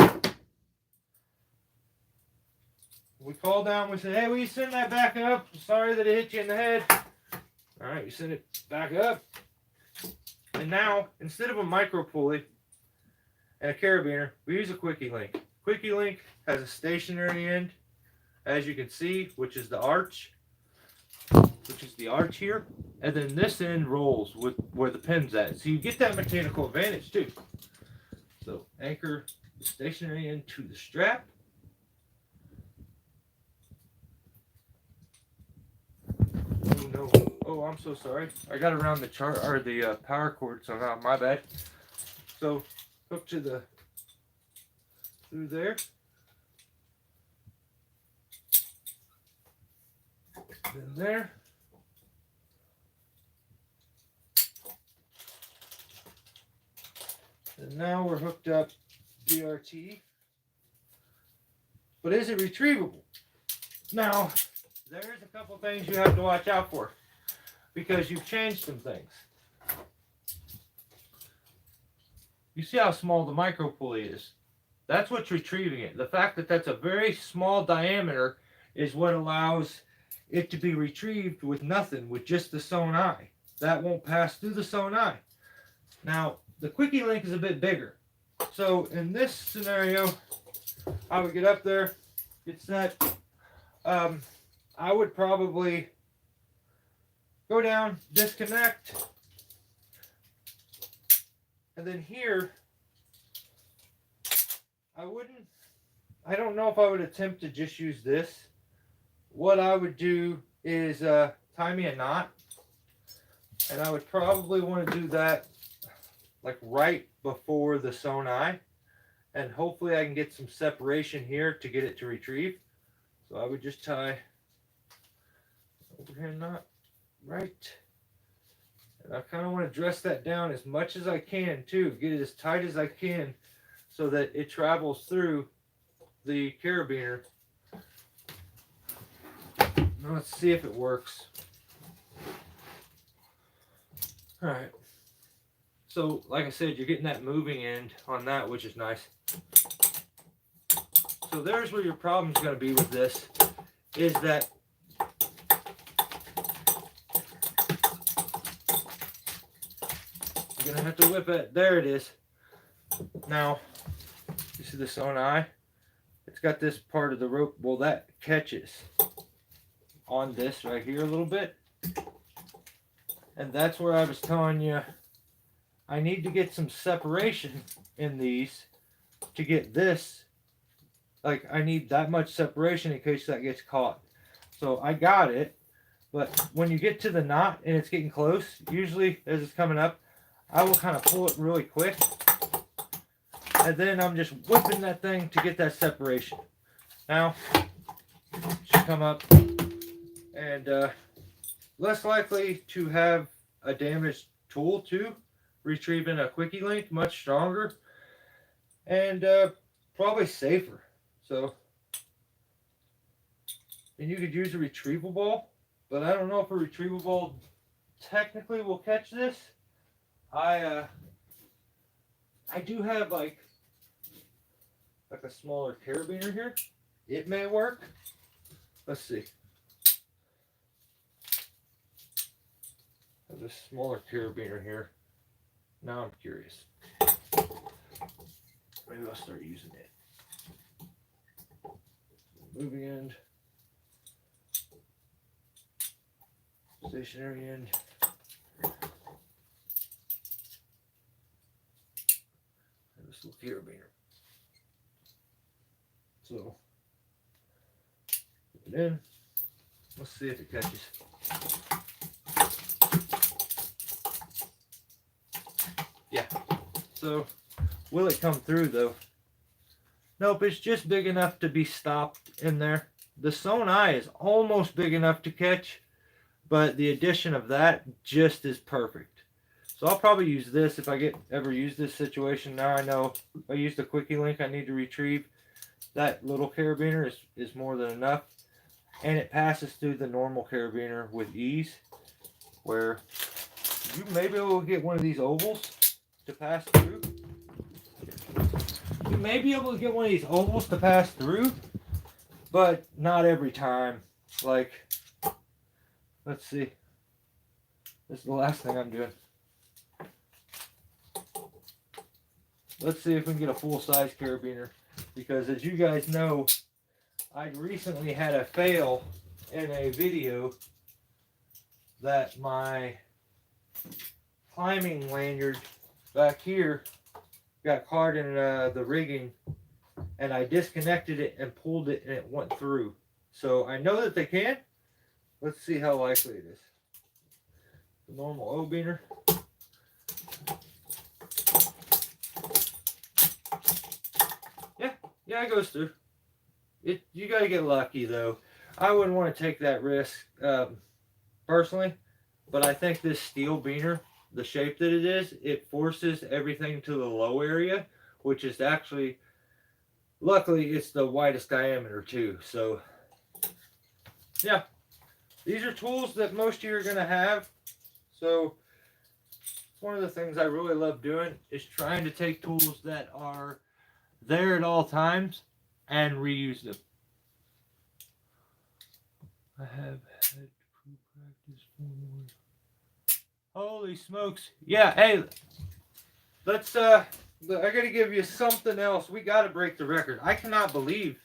Speaker 1: We call down, we say, hey, will you send that back up? Sorry that it hit you in the head. All right, you send it back up. And now, instead of a micro pulley and a carabiner, we use a quickie link. Quickie link has a stationary end, as you can see, which is the arch here. And then this end rolls with where the pin's at. So you get that mechanical advantage too. So anchor the stationary end to the strap. Oh no! Oh, I'm so sorry. I got around the power cord, so not my bad. So hook to through there. Then there. And now we're hooked up DRT. But is it retrievable? Now, there's a couple things you have to watch out for because you've changed some things. You see how small the micro pulley is? That's what's retrieving it. The fact that that's a very small diameter is what allows it to be retrieved with nothing, with just the sewn eye. That won't pass through the sewn eye. Now, the quickie link is a bit bigger. So in this scenario, I would get up there, It's that I would probably go down, disconnect, and then here, I don't know if I would attempt to just use this. What I would do is tie me a knot, and I would probably want to do that like right before the sewn eye, and hopefully I can get some separation here to get it to retrieve. So I would just tie overhand knot right, and I kind of want to dress that down as much as I can too, get it as tight as I can so that it travels through the carabiner. Now let's see if it works. All right. So, like I said, you're getting that moving end on that, which is nice. So there's where your problem's going to be with this, is that you're going to have to whip it. There it is. Now, you see the sewn eye? It's got this part of the rope. Well, that catches on this right here a little bit. And that's where I was telling you I need to get some separation in these to get this. Like, I need that much separation in case that gets caught. So I got it, but when you get to the knot and it's getting close, usually as it's coming up, I will kind of pull it really quick. And then I'm just whipping that thing to get that separation. Now, it should come up, and less likely to have a damaged tool too. Retrieving a quickie link, much stronger, and probably safer. So, and you could use a retrieval ball, but I don't know if a retrieval ball technically will catch this. I do have like a smaller carabiner here. It may work. Let's see. I have a smaller carabiner here. Now I'm curious. Maybe I'll start using it. Moving end. Stationary end. And this little carabiner. So, put it in. Let's see if it catches. Yeah. So, will it come through though? Nope, it's just big enough to be stopped in there. The sewn eye is almost big enough to catch, but the addition of that just is perfect. So I'll probably use this if I ever use this situation. Now I know if I use the quickie link I need to retrieve, that little carabiner is more than enough. And it passes through the normal carabiner with ease, where you may be able to get one of these ovals to pass through. You may be able to get one of these ovals to pass through, but not every time. Like, let's see. This is the last thing I'm doing. Let's see if we can get a full-size carabiner, because as you guys know, I recently had a fail in a video that my climbing lanyard back here got caught in the rigging, and I disconnected it and pulled it and it went through. So I know that they can. Let's see how likely it is. The normal O-beaner. Yeah, it goes through. You got to get lucky though. I wouldn't want to take that risk personally, but I think this steel beaner, the shape that it is, it forces everything to the low area, which is actually, luckily, it's the widest diameter too. So, yeah, these are tools that most of you are going to have. So, it's one of the things I really love doing is trying to take tools that are there at all times and reuse them. I have had crew practice for more. Holy smokes. Yeah, hey, let's I gotta give you something else. We gotta break the record. I cannot believe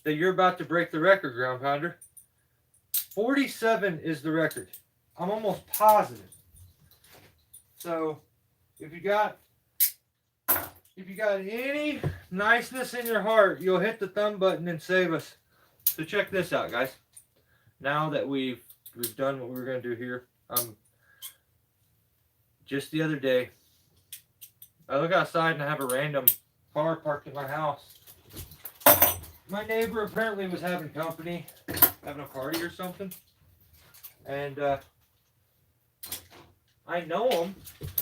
Speaker 1: that you're about to break the record, Ground Pounder. 47 is the record. I'm almost positive. So if you got any niceness in your heart, you'll hit the thumb button and save us. So check this out, guys. Now that we've done what we're gonna do here, just the other day, I look outside and I have a random car parked at my house. My neighbor apparently was having company, having a party or something, and I know him,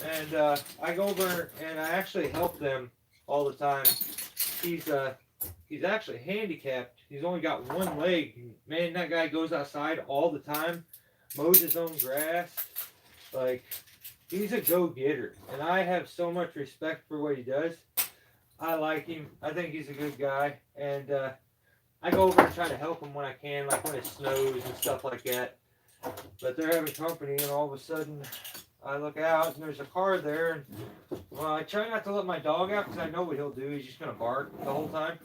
Speaker 1: and I go over and I actually help them all the time. He's actually handicapped. He's only got one leg. Man, that guy goes outside all the time, mows his own grass. Like, he's a go-getter, and I have so much respect for what he does. I like him. I think he's a good guy, and I go over and try to help him when I can, like when it snows and stuff like that. But they're having company, and all of a sudden, I look out, and there's a car there, and well, I try not to let my dog out, because I know what he'll do. He's just going to bark the whole time.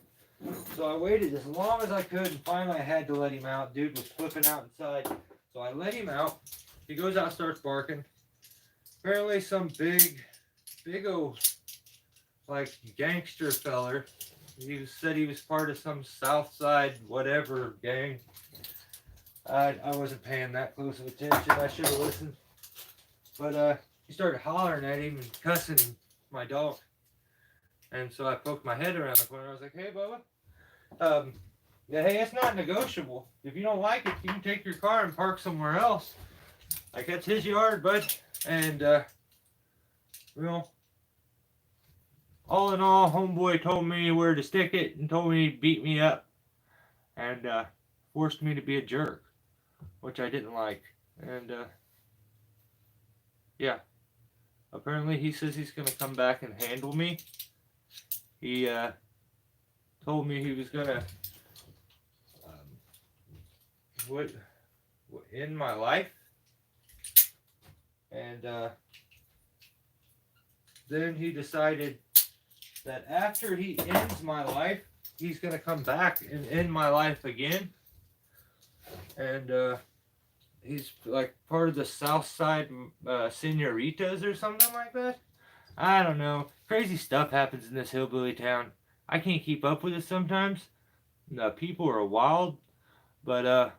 Speaker 1: So I waited as long as I could, and finally I had to let him out. Dude was flipping out inside. So I let him out. He goes out and starts barking. Apparently some big old, like, gangster feller. He said he was part of some South Side whatever gang. I wasn't paying that close of attention. I should have listened. But he started hollering at him and cussing my dog. And so I poked my head around the corner. I was like, hey, Bubba. Yeah, hey, it's not negotiable. If you don't like it, you can take your car and park somewhere else. Like, that's his yard, bud. And, well, all in all, homeboy told me where to stick it and told me he'd beat me up. And, forced me to be a jerk, which I didn't like. And, yeah. Apparently he says he's going to come back and handle me. He told me he was going to end my life. And then he decided that after he ends my life, he's going to come back and end my life again. And he's like part of the South Side Senoritas or something like that. I don't know. Crazy stuff happens in this hillbilly town. I can't keep up with it sometimes. The people are wild. But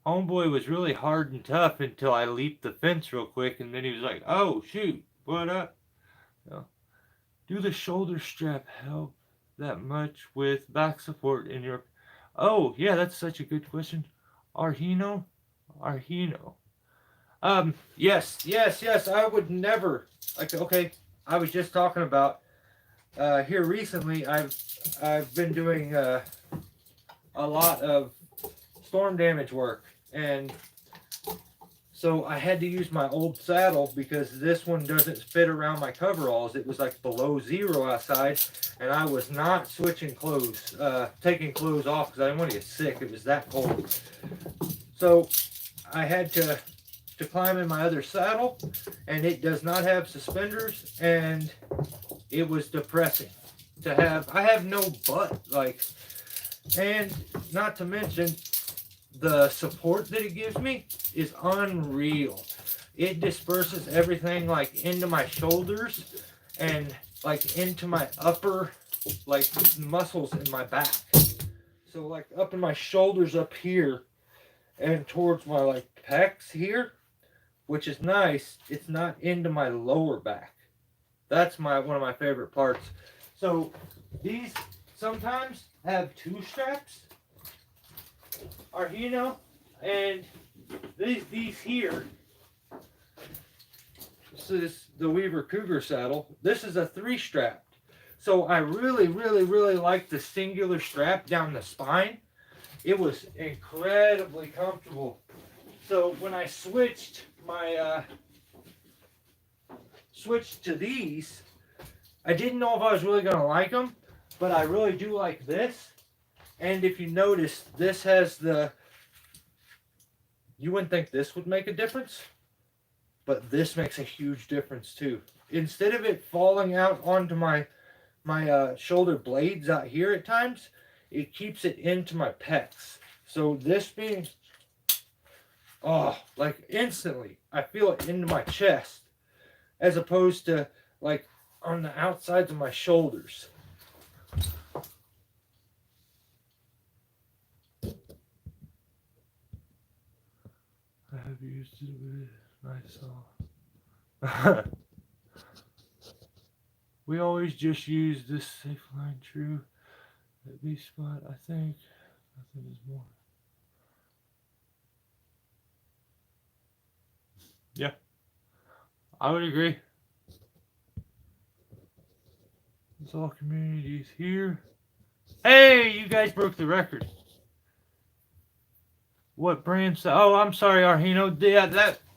Speaker 1: homeboy was really hard and tough until I leaped the fence real quick, and then he was like, oh shoot, what up? Do the shoulder strap help that much with back support in your... Oh, yeah, that's such a good question. Arhino? Yes, I would never... Like, okay, I was just talking about... here recently, I've been doing a lot of storm damage work, and so I had to use my old saddle because this one doesn't fit around my coveralls. It was like below zero outside, and I was not switching clothes, taking clothes off because I didn't want to get sick. It was that cold. So I had to climb in my other saddle, and it does not have suspenders, and it was depressing to have. I have no butt, like, and not to mention the support that it gives me is unreal. It disperses everything like into my shoulders and like into my upper like muscles in my back. So like up in my shoulders up here and towards my like pecs here, which is nice. It's not into my lower back. That's one of my favorite parts. So these sometimes have two straps. Arhino, and these here. So this the Weaver Cougar saddle. This is a 3-strap. So I really like the singular strap down the spine. It was incredibly comfortable. So when I switched to these, I didn't know if I was really gonna like them, but I really do like this. And if you notice, this has you wouldn't think this would make a difference, but this makes a huge difference too. Instead of it falling out onto my shoulder blades out here at times, it keeps it into my pecs. So this being, oh, like instantly, I feel it into my chest, as opposed to like on the outsides of my shoulders. I have used it with myself. We always just use this safe line true at B spot. I think nothing is more. Yeah, I would agree. It's all communities here. Hey, you guys broke the record. What brand? Oh, I'm sorry, Arhino. Yeah,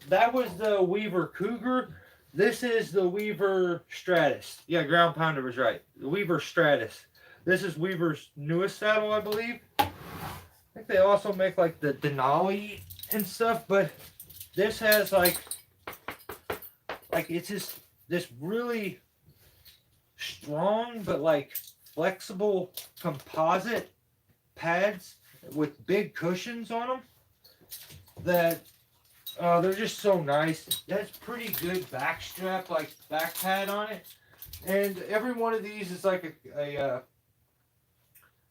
Speaker 1: that was the Weaver Cougar. This is the Weaver Stratus. Yeah, Ground Pounder was right. The Weaver Stratus. This is Weaver's newest saddle, I believe. I think they also make like the Denali and stuff, but this has like it's just this really strong but like flexible composite pads with big cushions on them that they're just so nice. That's pretty good back strap, like back pad on it, and every one of these is like an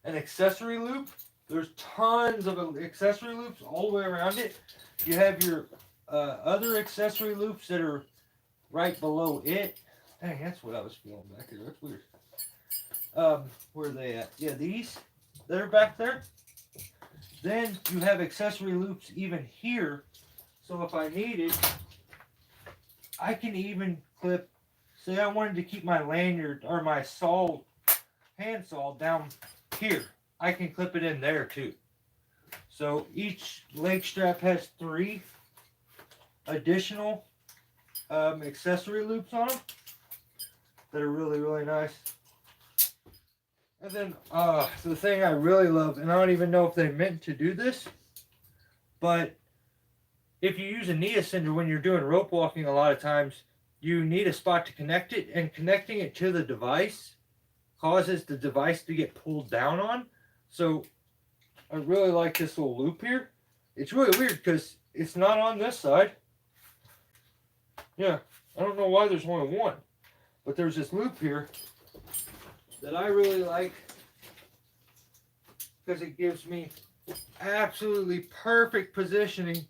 Speaker 1: accessory loop. There's tons of accessory loops all the way around it. You have your other accessory loops that are right below it. Dang, that's what I was feeling back here. That's weird. Where are they at? Yeah, these that are back there. Then you have accessory loops even here. So if I needed, I can even clip, say I wanted to keep my lanyard or my saw, handsaw down here. I can clip it in there too. So each leg strap has 3 additional accessory loops on them that are really, really nice. And then the thing I really love, and I don't even know if they meant to do this, but if you use a knee ascender when you're doing rope walking, a lot of times you need a spot to connect it, and connecting it to the device causes the device to get pulled down on. So I really like this little loop here. It's really weird because it's not on this side. Yeah, I don't know why there's only one, but there's this loop here that I really like because it gives me absolutely perfect positioning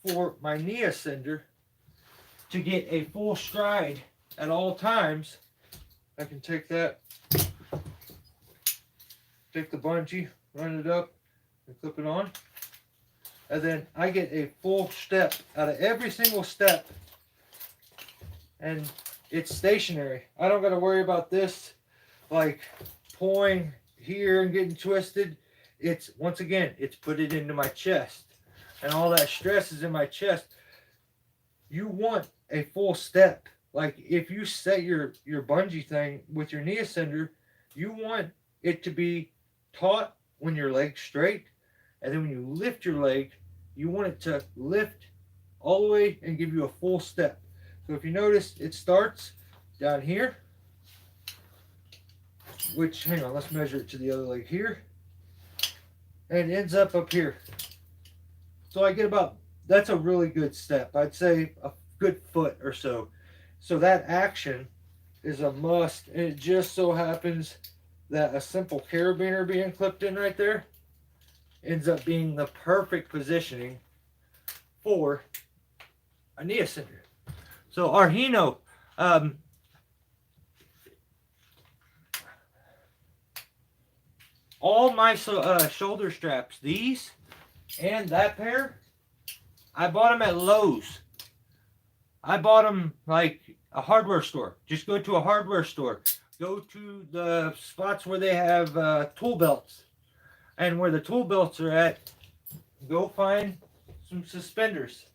Speaker 1: for my knee ascender to get a full stride at all times. I can take that, take the bungee, run it up, and clip it on. And then I get a full step out of every single step. And it's stationary. I don't got to worry about this like pulling here and getting twisted. It's, once again, it's put it into my chest. And all that stress is in my chest. You want a full step. Like if you set your bungee thing with your knee ascender, you want it to be taut when your leg's straight. And then when you lift your leg, you want it to lift all the way and give you a full step. So if you notice, it starts down here, which, hang on, let's measure it to the other leg here, and it ends up here. So I get about, that's a really good step. I'd say a good foot or so. So that action is a must, and it just so happens that a simple carabiner being clipped in right there ends up being the perfect positioning for a knee ascender. So Arhino, all my shoulder straps, these and that pair, I bought them at Lowe's. I bought them like a hardware store. Just go to a hardware store. Go to the spots where they have tool belts. And where the tool belts are at, go find some suspenders.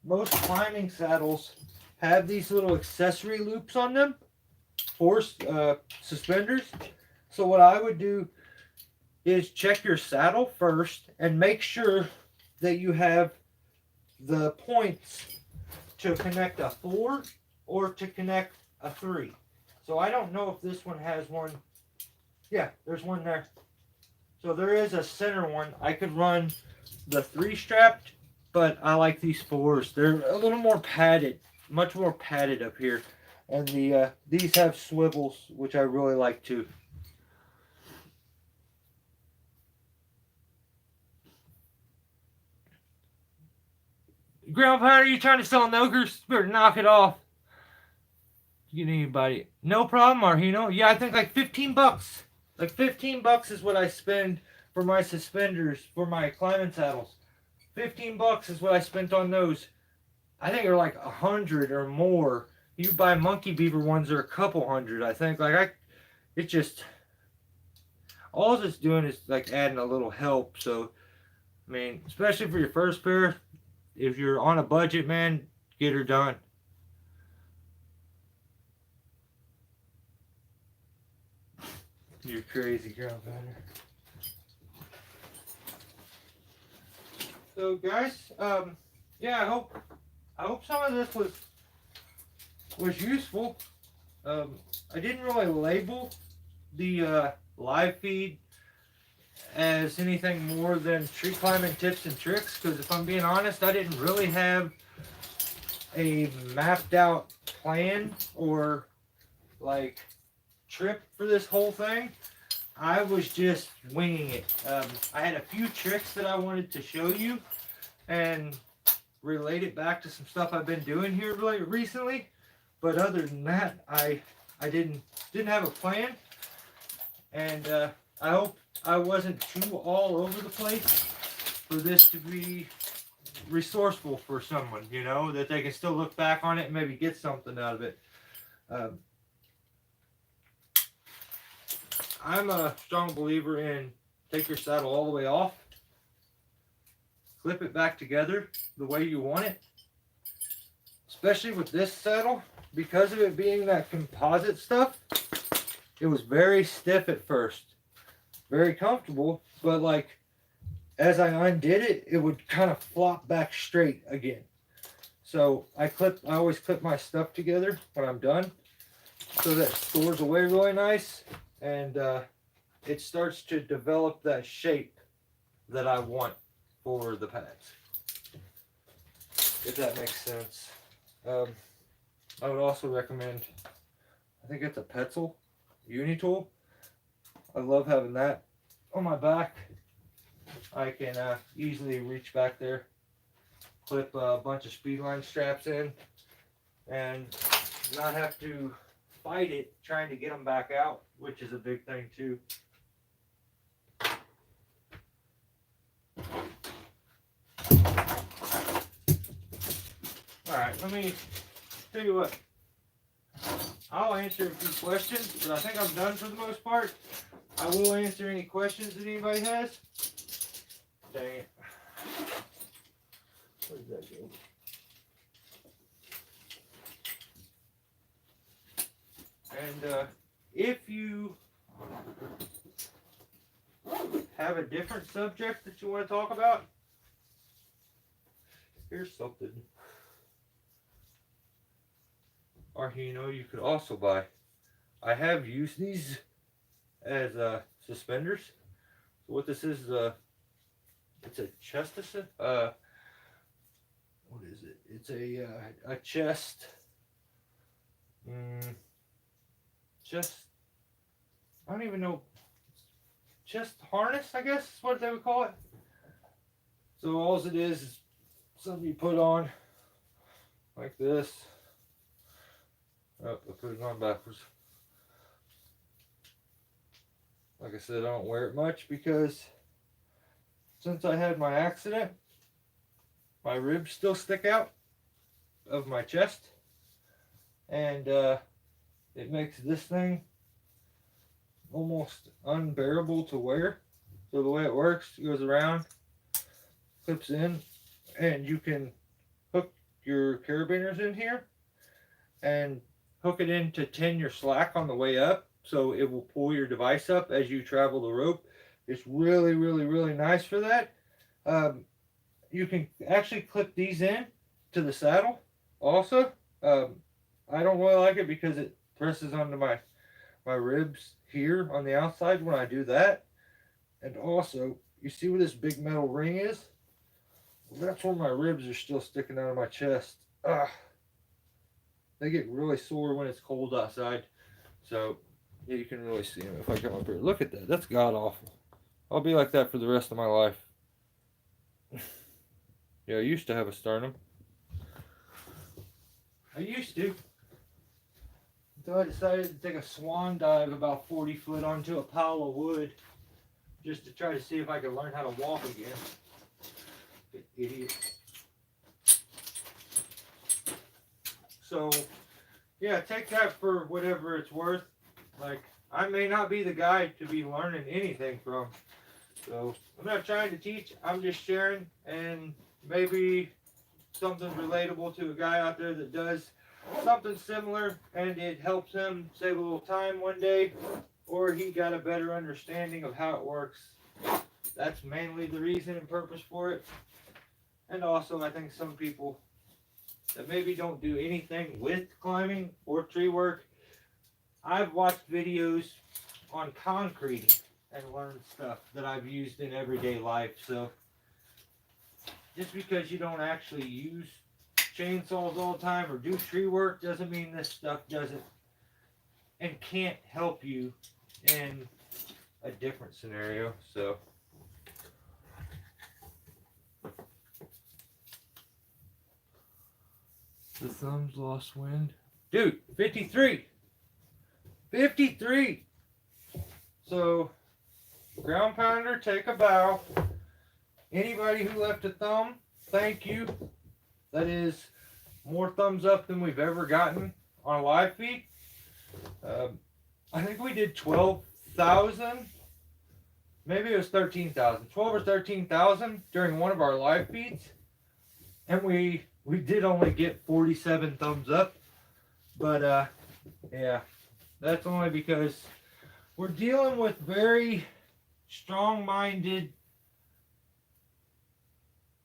Speaker 1: Most climbing saddles have these little accessory loops on them for suspenders. So what I would do is check your saddle first and make sure that you have the points to connect a 4 or to connect a 3. So I don't know if this one has one Yeah, there's one there. So there is a center one. I could run the 3-strapped, but I like these 4s. They're a little more padded, much more padded up here. And these have swivels, which I really like too. Grandpa, are you trying to sell ogres? Better knock it off. Get anybody? No problem, Arhino. Yeah, I think like 15 bucks. Like 15 bucks is what I spend for my suspenders for my climbing saddles. 15 bucks is what I spent on those. I think they're like 100 or more. You buy monkey beaver ones, they're a couple hundred. I think it just all it's doing is like adding a little help. So I mean, especially for your first pair, if you're on a budget, man, get her done. You're crazy, girl. So, guys, yeah, I hope some of this was useful. I didn't really label the live feed as anything more than tree climbing tips and tricks, because if I'm being honest, I didn't really have a mapped out plan or like trip for this whole thing. I was just winging it. I had a few tricks that I wanted to show you and relate it back to some stuff I've been doing here really recently, but other than that, I didn't have a plan, and I hope I wasn't too all over the place for this to be resourceful for someone, you know, that they can still look back on it and maybe get something out of it. I'm a strong believer in take your saddle all the way off, clip it back together the way you want it, especially with this saddle, because of it being that composite stuff. It was very stiff at first, very comfortable, but like as I undid it, it would kind of flop back straight again. So I always clip my stuff together when I'm done, so that it stores away really nice, and it starts to develop that shape that I want for the pads, if that makes sense. I would also recommend, I think it's a Petzl uni tool. I love having that on my back. I can easily reach back there, clip a bunch of speedline straps in, and not have to fight it trying to get them back out, which is a big thing too. Alright, let me tell you what. I'll answer a few questions, but I think I'm done for the most part. I will answer any questions that anybody has. Dang it. Where did that go? And if you have a different subject that you want to talk about, here's something. Or you could also buy. I have used these as suspenders. So what this is, it's a chest. What is it? It's a chest. Chest. I don't even know. Chest harness, I guess is what they would call it. So all it is something you put on like this. Oh, I put it on backwards. Like I said, I don't wear it much because since I had my accident, my ribs still stick out of my chest, and it makes this thing almost unbearable to wear. So the way it works, it goes around, clips in, and you can hook your carabiners in here and hook it in to tin your slack on the way up, so it will pull your device up as you travel the rope. It's really, really, really nice for that. You can actually clip these in to the saddle also. I don't really like it because it presses onto my my ribs here on the outside when I do that. And also, you see where this big metal ring is? Well, that's where my ribs are still sticking out of my chest. They get really sore when it's cold outside. So, yeah, you can really see them if I come up here. Look at that. That's god awful. I'll be like that for the rest of my life. Yeah, I used to have a sternum. I used to. Until I decided to take a swan dive about 40 foot onto a pile of wood just to try to see if I could learn how to walk again. Idiot. So, yeah, take that for whatever it's worth. Like, I may not be the guy to be learning anything from. So, I'm not trying to teach. I'm just sharing, and maybe something relatable to a guy out there that does something similar, and it helps him save a little time one day, or he got a better understanding of how it works. That's mainly the reason and purpose for it. And also, I think some people that maybe don't do anything with climbing or tree work, I've watched videos on concreting and learned stuff that I've used in everyday life. So just because you don't actually use chainsaws all the time or do tree work doesn't mean this stuff doesn't and can't help you in a different scenario. So the thumbs lost wind. Dude, 53. 53. So, ground pounder, take a bow. Anybody who left a thumb, thank you. That is more thumbs up than we've ever gotten on a live feed. I think we did 12,000. Maybe it was 13,000. 12 or 13,000 during one of our live feeds. And we did only get 47 thumbs up. But, yeah. That's only because we're dealing with very strong-minded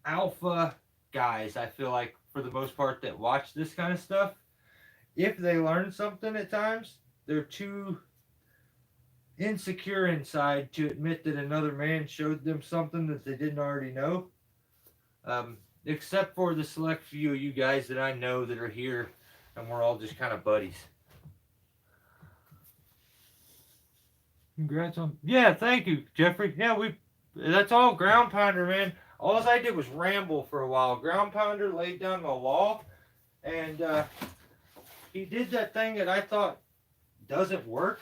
Speaker 1: alpha guys, I feel like, for the most part, that watch this kind of stuff. If they learn something at times, they're too insecure inside to admit that another man showed them something that they didn't already know. Except for the select few of you guys that I know that are here, and we're all just kind of buddies. Congrats on... Yeah, thank you, Jeffrey. Yeah, that's all ground pounder, man. All I did was ramble for a while. Ground pounder laid down the law, and he did that thing that I thought doesn't work,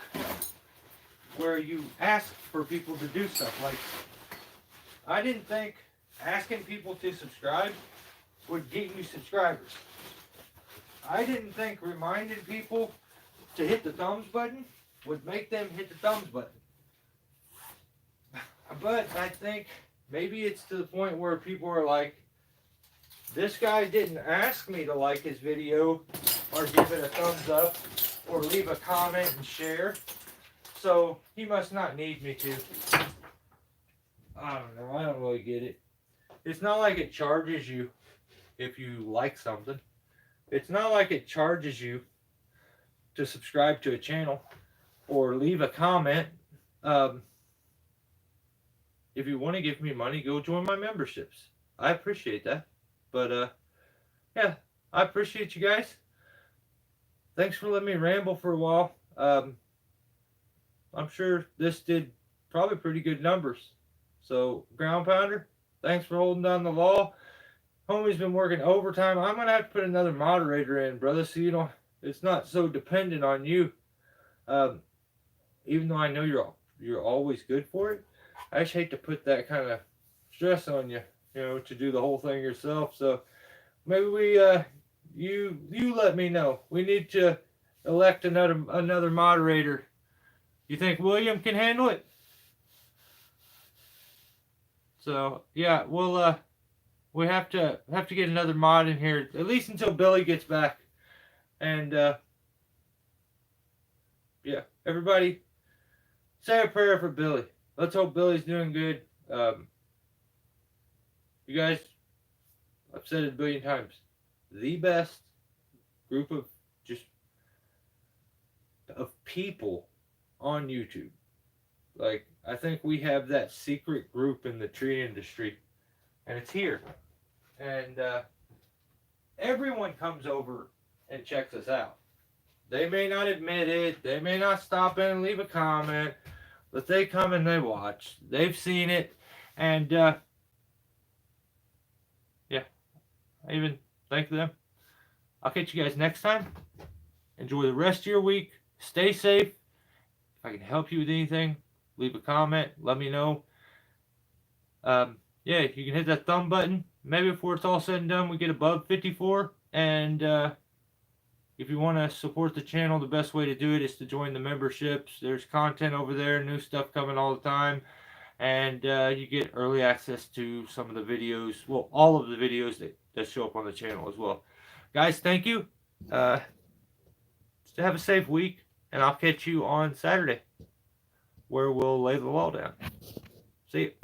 Speaker 1: where you ask for people to do stuff. Like, I didn't think asking people to subscribe would get you subscribers. I didn't think reminding people to hit the thumbs button would make them hit the thumbs button. But I think maybe it's to the point where people are like, this guy didn't ask me to like his video or give it a thumbs up or leave a comment and share, so he must not need me to. I don't know. I don't really get it. It's not like it charges you if you like something. It's not like it charges you to subscribe to a channel or leave a comment. If you want to give me money, go join my memberships. I appreciate that. But, yeah, I appreciate you guys. Thanks for letting me ramble for a while. I'm sure this did probably pretty good numbers. So, ground pounder, thanks for holding down the law. Homie's been working overtime. I'm going to have to put another moderator in, brother, so you know it's not so dependent on you. Even though I know you're always good for it, I just hate to put that kind of stress on you, to do the whole thing yourself. So maybe you let me know. We need to elect another moderator. You think William can handle it? So yeah, we have to get another mod in here, at least until Billy gets back. And yeah, everybody say a prayer for Billy. Let's hope Billy's doing good. You guys, I've said it a billion times, the best group of people on YouTube. Like, I think we have that secret group in the tree industry, and it's here. And everyone comes over and checks us out. They may not admit it, they may not stop in and leave a comment, but they come and they watch. They've seen it, and yeah, I even thank them. I'll catch you guys next time. Enjoy the rest of your week. Stay safe. If I can help you with anything, leave a comment. Let me know. Yeah, you can hit that thumb button. Maybe before it's all said and done, we get above 54. And if you want to support the channel, the best way to do it is to join the memberships. There's content over there, new stuff coming all the time. And you get early access to some of the videos. Well, all of the videos that show up on the channel as well. Guys, thank you. Have a safe week. And I'll catch you on Saturday, where we'll lay the law down. See you.